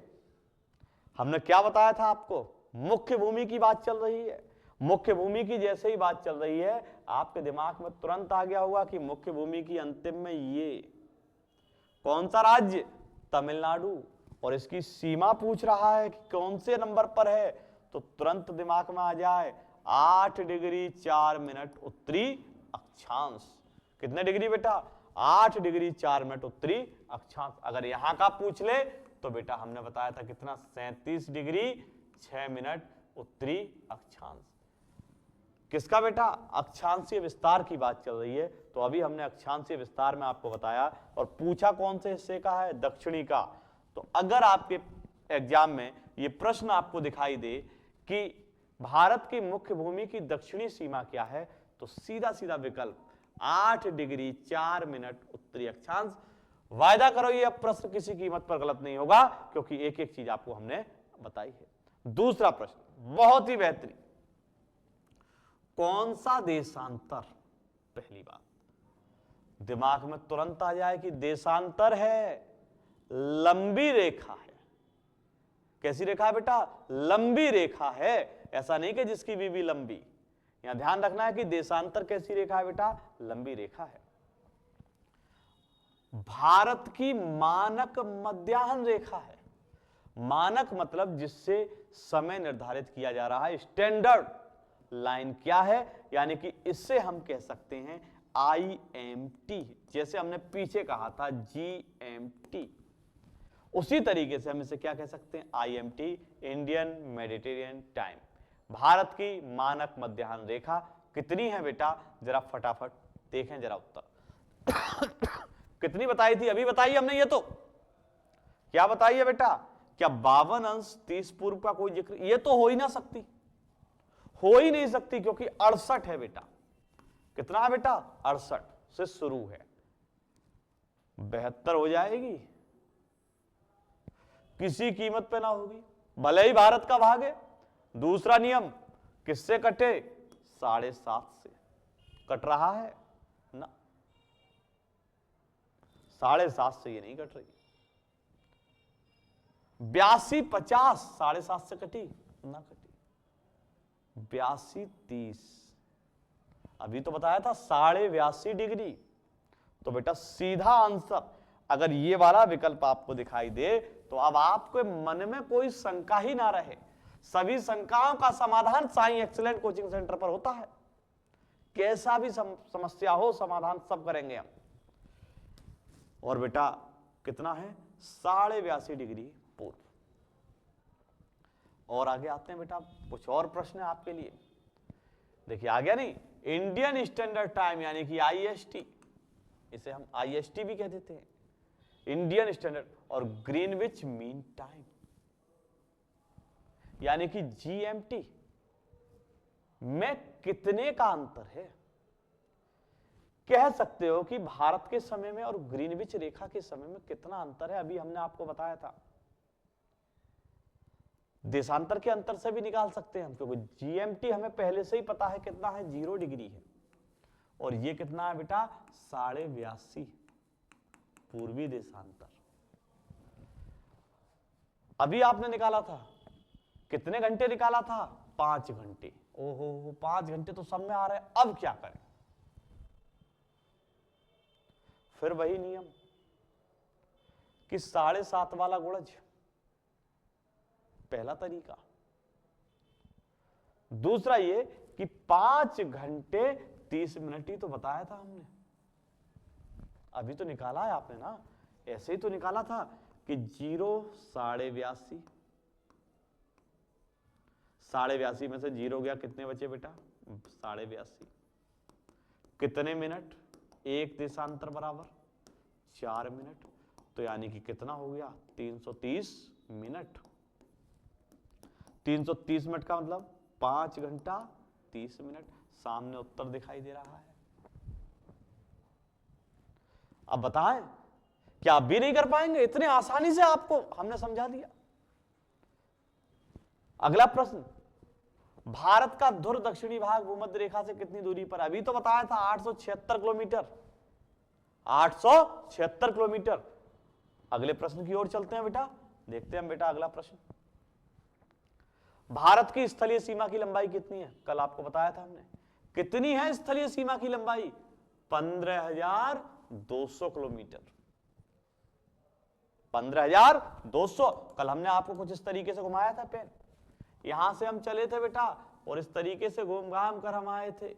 हमने क्या बताया था आपको? मुख्य भूमि की बात चल रही है। मुख्य भूमि की जैसे ही बात चल रही है, आपके दिमाग में तुरंत आ गया होगा कि मुख्य भूमि की अंतिम में ये कौन सा राज्य? तमिलनाडु। और इसकी सीमा पूछ रहा है कि कौन से नंबर पर है, तो तुरंत दिमाग में आ जाए 8 डिग्री 4 मिनट उत्तरी अक्षांश। कितने डिग्री बेटा? 8 डिग्री 4 मिनट उत्तरी अक्षांश। अगर यहां का पूछ ले तो बेटा हमने बताया था कितना? 37 डिग्री 6 मिनट उत्तरी अक्षांश। किसका बेटा? अक्षांशीय विस्तार की बात चल रही है। तो अभी हमने अक्षांशीय विस्तार में आपको बताया, और पूछा कौन से हिस्से का है? दक्षिणी का। तो अगर आपके एग्जाम में ये प्रश्न आपको दिखाई दे कि भारत की मुख्य भूमि की दक्षिणी सीमा क्या है, तो सीधा सीधा विकल्प 8 डिग्री 4 मिनट उत्तरी अक्षांश। वायदा करो ये प्रश्न किसी कीमत पर गलत नहीं होगा, क्योंकि एक एक चीज आपको हमने बताई है। दूसरा प्रश्न बहुत ही बेहतरीन, कौन सा देशांतर? पहली बात दिमाग में तुरंत आ जाए कि देशांतर है, लंबी रेखा है। कैसी रेखा है बेटा? लंबी रेखा है। ऐसा नहीं कि जिसकी बीवी लंबी। यहां ध्यान रखना है कि देशांतर कैसी रेखा है बेटा? लंबी रेखा है। भारत की मानक मध्याह्न रेखा है। मानक मतलब जिससे समय निर्धारित किया जा रहा है। स्टैंडर्ड लाइन क्या है? यानी कि इससे हम कह सकते हैं IMT, जैसे हमने पीछे कहा था GMT, उसी तरीके से हम इसे क्या कह सकते हैं? IMT, Indian Mediterranean time. Bharat की मानक मध्याह्न रेखा कितनी है बेटा? जरा फटाफट देखें जरा उत्तर। कितनी बताई थी? अभी बताई हमने। ये तो क्या बताई है बेटा? क्या 52 अंश 30 पूर्व का कोई जिक्र? ये तो हो ही ना सकती, हो ही नहीं सकती, क्योंकि 68 है बेटा। कितना है बेटा? 68 से शुरू है, 72 हो जाएगी, किसी कीमत पे ना होगी, भले ही भारत का भाग है। दूसरा नियम किससे कटे? 7.5 से। कट रहा है ना? 7.5 से ये नहीं कट रही। 82 50 7.5 से कटी ना कटी। 82 30 अभी तो बताया था 82.5 डिग्री। तो बेटा सीधा आंसर अगर ये वाला विकल्प आपको दिखाई दे तो अब आपके मन में कोई शंका ही ना रहे। सभी शंकाओं का समाधान साईं एक्सीलेंट कोचिंग सेंटर पर होता है। कैसा भी समस्या हो समाधान सब करेंगे हम। और बेटा कितना है 82.5 डिग्री पूर्व। और आगे आते हैं बेटा, कुछ और प्रश्न है आपके लिए। देखिए आ गया नहीं, इंडियन स्टैंडर्ड टाइम यानी कि आईएसटी, इसे हम आईएसटी भी कह देते हैं, इंडियन स्टैंडर्ड, और ग्रीनविच मीन टाइम यानी कि जीएमटी में कितने का अंतर है। कह सकते हो कि भारत के समय में और ग्रीनविच रेखा के समय में कितना अंतर है, अभी हमने आपको बताया था। देशांतर के अंतर से भी निकाल सकते हैं हम, क्योंकि जीएमटी हमें पहले से ही पता है कितना है, 0 डिग्री है। और ये कितना है बेटा 82.5 पूर्वी देशांतर। अभी आपने निकाला था, कितने घंटे निकाला था 5 घंटे। ओहो 5 घंटे तो सब में आ रहे हैं। अब क्या करें, फिर वही नियम कि 7.5 वाला गुणज, पहला तरीका। दूसरा ये कि 5 घंटे 30 मिनट ही तो बताया था हमने, अभी तो निकाला है आपने ना, ऐसे ही तो निकाला था कि 0 82.5, 82.5 में से 0 गया, कितने बचे बेटा 82.5। कितने मिनट, 1 देशांतर बराबर 4 मिनट, तो यानी कि कितना हो गया 330 मिनट। 330 मिनट का मतलब 5 घंटा 30 मिनट। सामने उत्तर दिखाई दे रहा है। अब बताएं, क्या आप भी नहीं कर पाएंगे? इतने आसानी से आपको हमने समझा दिया। अगला प्रश्न, भारत का ध्रुव दक्षिणी भाग भूमध्य रेखा से कितनी दूरी पर? अभी तो बताया था 876 किलोमीटर, 876 किलोमीटर। अगले प्रश्न की ओर चलते हैं बेटा, देखते हैं बेटा अगला प्रश्न। भारत की स्थलीय सीमा की लंबाई कितनी है? कल आपको बताया था हमने, कितनी है स्थलीय सीमा की लंबाई? 15,200 किलोमीटर। 15,200। कल हमने आपको कुछ इस तरीके से घुमाया था पेन, यहां से हम चले थे बेटा और इस तरीके से घूम घाम कर हम आए थे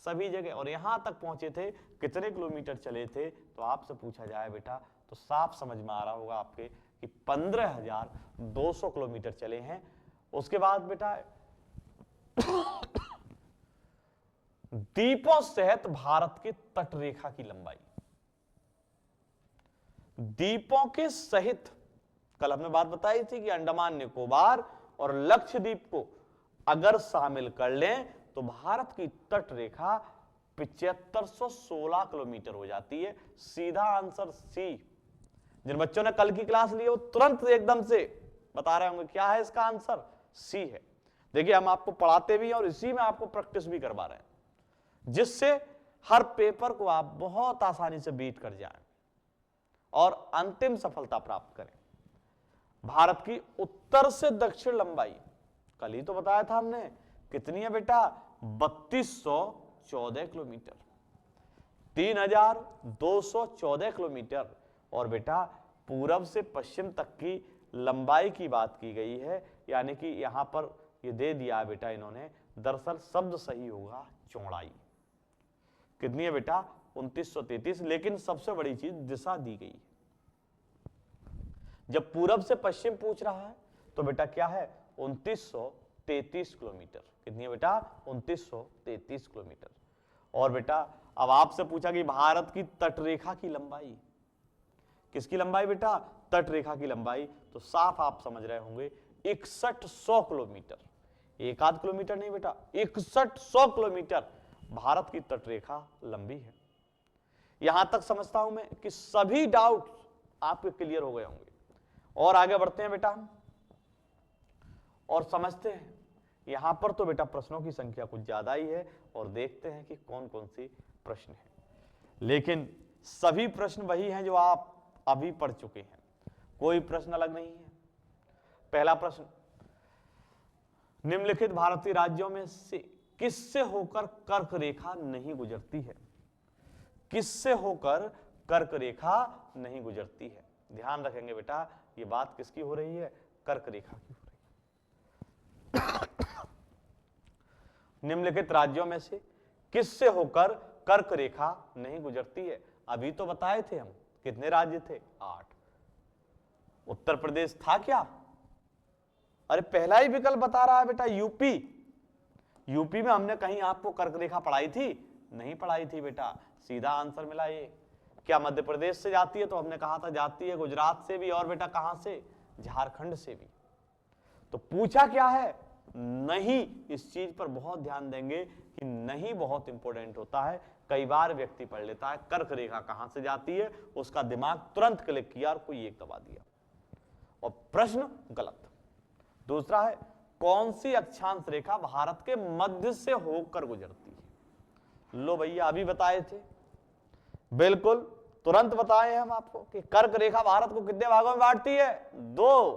सभी जगह, और यहां तक पहुंचे थे। कितने किलोमीटर चले थे? तो आपसे पूछा जाए बेटा तो साफ समझ में आ रहा होगा आपके कि 15,200 किलोमीटर चले हैं। उसके बाद बेटा द्वीपों सहित भारत के तट रेखा की लंबाई, द्वीपों के सहित कल हमने बात बताई थी कि अंडमान निकोबार और लक्षद्वीप को अगर शामिल कर लें तो भारत की तट रेखा 7516 किलोमीटर हो जाती है। सीधा आंसर सी। जिन बच्चों ने कल की क्लास ली वो तुरंत एकदम से बता रहे होंगे क्या है इसका आंसर, सी है। देखिए हम आपको पढ़ाते भी हैं और इसी में आपको प्रैक्टिस भी करवा रहे हैं, जिससे हर पेपर को आप बहुत आसानी से बीट कर जाएं और अंतिम सफलता प्राप्त करें। भारत की उत्तर से दक्षिण लंबाई कल ही तो बताया था हमने, कितनी है बेटा 3214 किलोमीटर, 3214 किलोमीटर। और बेटा पूरब से पश्चिम तक की लंबाई की बात की गई है, यानी कि यहां पर ये दे दिया है बेटा इन्होंने, दरअसल शब्द सही होगा चौड़ाई। कितनी है बेटा 2933। लेकिन सबसे बड़ी चीज दिशा दी गई है। जब पूरब से पश्चिम पूछ रहा है तो बेटा क्या है 2933 किलोमीटर। कितनी है बेटा 2933 किलोमीटर। और बेटा अब आपसे पूछा कि भारत की तटरेखा की लंबाई, किसकी लंबाई बेटा? तट रेखा की लंबाई। तो साफ आप समझ रहे होंगे 6100 किलोमीटर, एक आध किलोमीटर नहीं बेटा, 6100 किलोमीटर भारत की तटरेखा लंबी है। यहां तक समझता हूं मैं कि सभी डाउट आपके क्लियर हो गए होंगे। और आगे बढ़ते हैं बेटा हम और समझते हैं। यहां पर तो बेटा प्रश्नों की संख्या कुछ ज्यादा ही है और देखते हैं कि कौन कौन सी प्रश्न है। लेकिन सभी प्रश्न वही हैं जो आप अभी पढ़ चुके हैं, कोई प्रश्न अलग नहीं है। पहला प्रश्न, निम्नलिखित भारतीय राज्यों में से किससे होकर कर्क रेखा नहीं गुजरती है? किससे होकर कर्क रेखा नहीं गुजरती है? ध्यान रखेंगे बेटा, ये बात किसकी हो रही है? कर्क रेखा की हो रही है। निम्नलिखित राज्यों में से किससे होकर कर्क रेखा नहीं गुजरती है? अभी तो बताए थे हम, कितने राज्य थे? 8। उत्तर प्रदेश था क्या? अरे पहला ही विकल्प बता रहा है बेटा, यूपी। यूपी में हमने कहीं आपको कर्क रेखा पढ़ाई थी? नहीं पढ़ाई थी बेटा, सीधा आंसर मिला ये। क्या मध्य प्रदेश से जाती है? तो हमने कहा था जाती है, गुजरात से भी, और बेटा कहां से? झारखंड से भी। तो पूछा क्या है? नहीं। इस चीज पर बहुत ध्यान देंगे कि नहीं बहुत इंपॉर्टेंट होता है। कई बार व्यक्ति पढ़ लेता है कर्क रेखा कहां से जाती है, उसका दिमाग तुरंत क्लिक किया और कोई एक दबा दिया और प्रश्न गलत। दूसरा है, कौन सी अक्षांश रेखा भारत के मध्य से होकर गुजरती है? लो भैया, अभी बताए थे, बिल्कुल तुरंत बताए हम आपको कि कर्क रेखा भारत को कितने भागों में बांटती है? 2।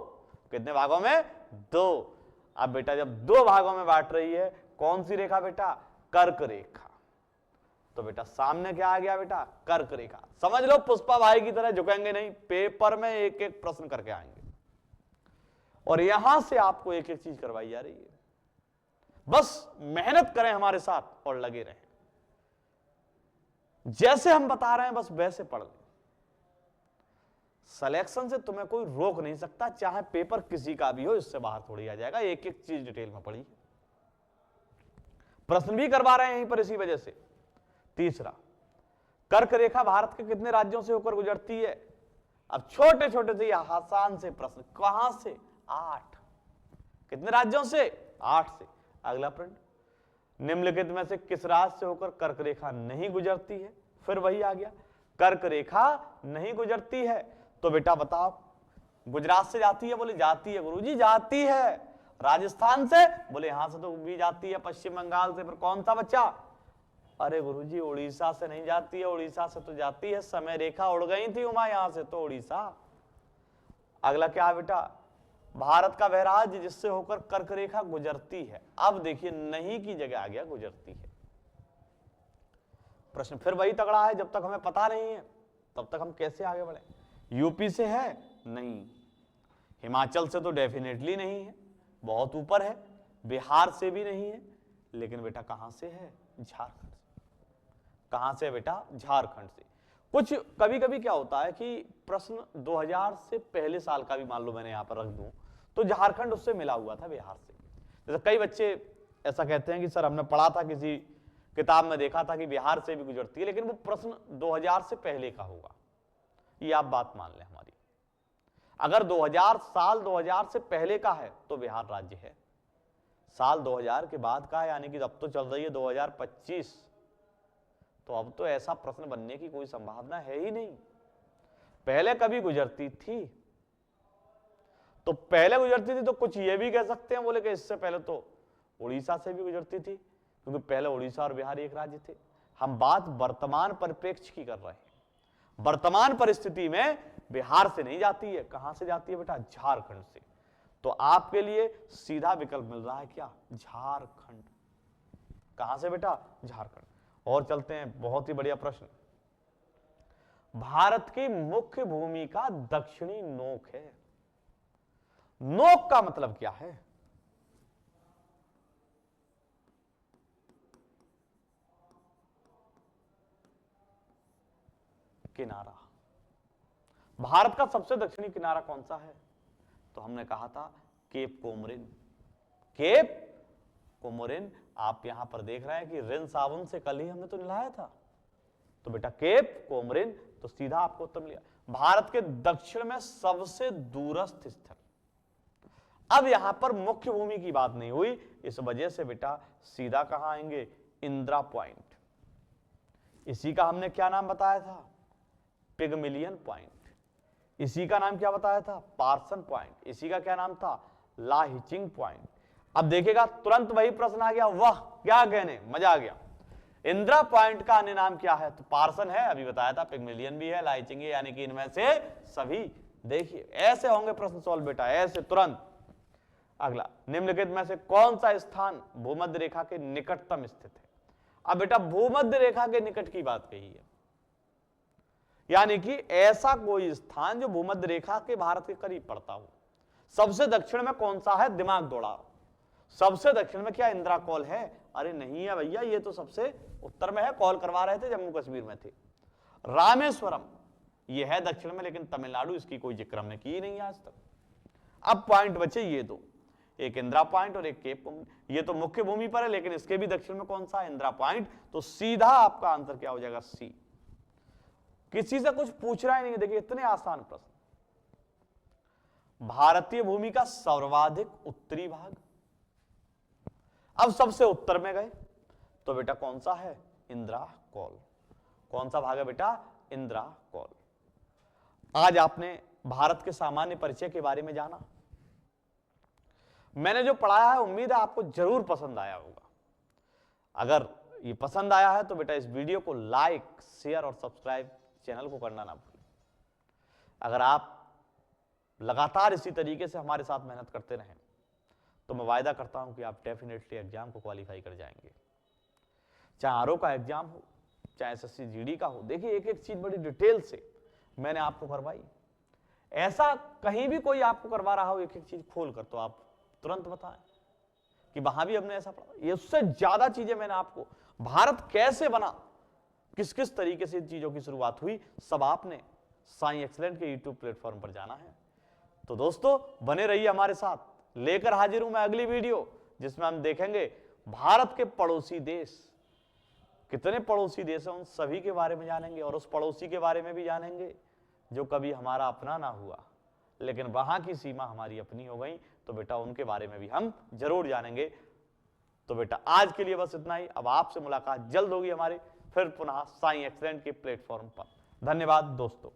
कितने भागों में? 2। अब बेटा जब 2 भागों में बांट रही है, कौन सी रेखा बेटा? कर्क रेखा। तो बेटा सामने क्या आ गया बेटा? कर्क रेखा। समझ लो, पुष्पा भाई की तरह झुकेंगे नहीं, पेपर में एक एक प्रश्न करके आएंगे और यहां से आपको एक एक चीज करवाई जा रही है। बस मेहनत करें हमारे साथ और लगे रहें। जैसे हम बता रहे हैं बस वैसे पढ़ लें। सिलेक्शन से तुम्हें कोई रोक नहीं सकता, चाहे पेपर किसी का भी हो, इससे बाहर थोड़ी आ जाएगा। एक एक चीज डिटेल में पढ़िए। प्रश्न भी करवा रहे हैं यहीं पर इसी वजह से। तीसरा, कर्क रेखा भारत के कितने राज्यों से होकर गुजरती है? अब छोटे छोटे से आसान से प्रश्न, कहां से? 8। कितने राज्यों से? 8 से। अगला प्रश्न, निम्नलिखित में से किस राज्य से होकर कर्क रेखा नहीं गुजरती है? फिर वही आ गया, कर्क रेखा नहीं गुजरती है। तो बेटा बताओ, गुजरात से जाती है? बोले जाती है गुरुजी, जाती है। राजस्थान से? बोले यहां से तो भी जाती है। पश्चिम बंगाल से? फिर कौन सा बच्चा? अरे गुरुजी उड़ीसा से नहीं जाती है। उड़ीसा से तो जाती है, समय रेखा उड़ गई थी उमा यहां से तो उड़ीसा। अगला क्या है बेटा? भारत का वह राज्य जिससे होकर कर्क रेखा गुजरती है। अब देखिए, नहीं की जगह आ गया गुजरती है। प्रश्न फिर वही तगड़ा है, जब तक हमें पता नहीं है तब तक हम कैसे आगे बढ़े? यूपी से है? नहीं। हिमाचल से तो डेफिनेटली नहीं है, बहुत ऊपर है। बिहार से भी नहीं है, लेकिन बेटा कहां से है? झारखंड से। कहां से बेटा? झारखंड से। कुछ कभी कभी क्या होता है कि प्रश्न 2000 से पहले साल का भी मान लो मैंने यहां पर रख दूं, तो झारखंड उससे मिला हुआ था बिहार से। जैसे कई बच्चे ऐसा कहते हैं कि सर हमने पढ़ा था, किसी किताब में देखा था कि बिहार से भी गुजरती है, लेकिन वो प्रश्न 2000 से पहले का होगा। ये आप बात मान लें हमारी। अगर 2000 से पहले का है तो बिहार राज्य है। साल 2000 के बाद का है, यानी कि अब तो चल रही है 2025, तो अब तो ऐसा प्रश्न बनने की कोई संभावना है ही नहीं। पहले कभी गुजरती थी, तो पहले गुजरती थी तो कुछ ये भी कह सकते हैं, बोले कि इससे पहले तो उड़ीसा से भी गुजरती थी, क्योंकि पहले उड़ीसा और बिहार एक राज्य थे। हम बात वर्तमान परिप्रेक्ष्य की कर रहे हैं। वर्तमान परिस्थिति में बिहार से नहीं जाती है। कहां से जाती है बेटा? झारखंड से। तो आपके लिए सीधा विकल्प मिल रहा है क्या? झारखंड। कहां से बेटा? झारखंड। और चलते हैं, बहुत ही बढ़िया प्रश्न। भारत की मुख्य भूमि का दक्षिणी नोक है। नोक का मतलब क्या है? किनारा। भारत का सबसे दक्षिणी किनारा कौन सा है? तो हमने कहा था केप कोमोरिन। Cap Comorin. आप यहां पर देख रहे हैं कि रिन साबुन से कल ही हमने तो नहलाया था, तो बेटा केप कोमोरिन। तो सीधा आपको उत्तर मिल गया। भारत के दक्षिण में सबसे दूरस्थ स्थल। अब यहां पर मुख्य भूमि की बात नहीं हुई, इस वजह से बेटा सीधा कहां आएंगे? इंदिरा पॉइंट। इसी का हमने क्या नाम बताया था? Pygmalion point. इसी का नाम क्या बताया था? Parson point. इसी का क्या नाम था? लाहिचिंग पॉइंट। अब देखिएगा तुरंत वही प्रश्न आ गया, वाह क्या कहने, मजा आ गया। इंदिरा पॉइंट का अन्य नाम क्या है? तो पार्सन है, अभी बताया था, पिग्मेलियन भी है, लाइचिंग है, यानी कि इनमें से सभी। देखिए ऐसे होंगे प्रश्न सॉल्व बेटा, ऐसे तुरंत। अगला, निम्नलिखित में से कौन सा स्थान भूमध्य रेखा के निकटतम स्थित है? अब बेटा भूमध्य रेखा के निकट की बात कही है, यानी कि ऐसा कोई स्थान जो भूमध्य रेखा के भारत के करीब पड़ता हो। सबसे दक्षिण में कौन सा है? दिमाग दौड़ा, सबसे दक्षिण में क्या इंदिरा कॉल है? अरे नहीं है भैया, ये तो सबसे उत्तर में है, कॉल करवा रहे थे जम्मू कश्मीर में थे। रामेश्वरम ये है दक्षिण में, लेकिन तमिलनाडु इसकी कोई जिक्र हमने की नहीं आज तक। अब पॉइंट बचे ये दो, एक इंदिरा पॉइंट और एक केप भूमि। ये तो मुख्य भूमि पर है, लेकिन इसके भी दक्षिण में कौन सा? इंदिरा पॉइंट। तो सीधा आपका आंसर क्या हो जाएगा? सी। किसी से कुछ पूछ रहा ही नहीं है, देखिए इतने आसान प्रश्न। भारतीय भूमि का सर्वाधिक उत्तरी भाग, अब सबसे उत्तर में गए तो बेटा कौन सा है? इंदिरा कॉल। कौन सा भाग है बेटा? इंदिरा कॉल। आज आपने भारत के सामान्य परिचय के बारे में जाना। मैंने जो पढ़ाया है उम्मीद है आपको जरूर पसंद आया होगा। अगर ये पसंद आया है तो बेटा इस वीडियो को लाइक, शेयर और सब्सक्राइब चैनल को करना ना भूलें। अगर आप लगातार इसी तरीके से हमारे साथ मेहनत करते रहें तो मैं वायदा करता हूं कि आप डेफिनेटली एग्जाम को क्वालिफाई कर जाएंगे। चाहे आरओ का एग्जाम हो, चाहे एसएससी जीडी का हो। देखिए एक एक चीज बड़ी डिटेल से मैंने आपको करवाई। ऐसा कहीं भी कोई आपको करवा रहा हो एक एक चीज खोल कर, तो आप तुरंत बताएं कि वहां भी हमने ऐसा पढ़ा। ये उससे ज्यादा चीजें मैंने आपको, भारत कैसे बना, किस किस तरीके से इन चीजों की शुरुआत हुई, सब आपने साई एक्सीलेंट के यूट्यूब प्लेटफॉर्म पर जाना है। तो दोस्तों बने रहिए हमारे साथ, लेकर हाजिर हूं मैं अगली वीडियो, जिसमें हम देखेंगे भारत के पड़ोसी देश, कितने पड़ोसी देश हैं उन सभी के बारे में जानेंगे, और उस पड़ोसी के बारे में भी जानेंगे जो कभी हमारा अपना ना हुआ, लेकिन वहां की सीमा हमारी अपनी हो गई। तो बेटा उनके बारे में भी हम जरूर जानेंगे। तो बेटा आज के लिए बस इतना ही। अब आपसे मुलाकात जल्द होगी हमारे फिर पुनः साई एक्सीलेंट के प्लेटफॉर्म पर। धन्यवाद दोस्तों।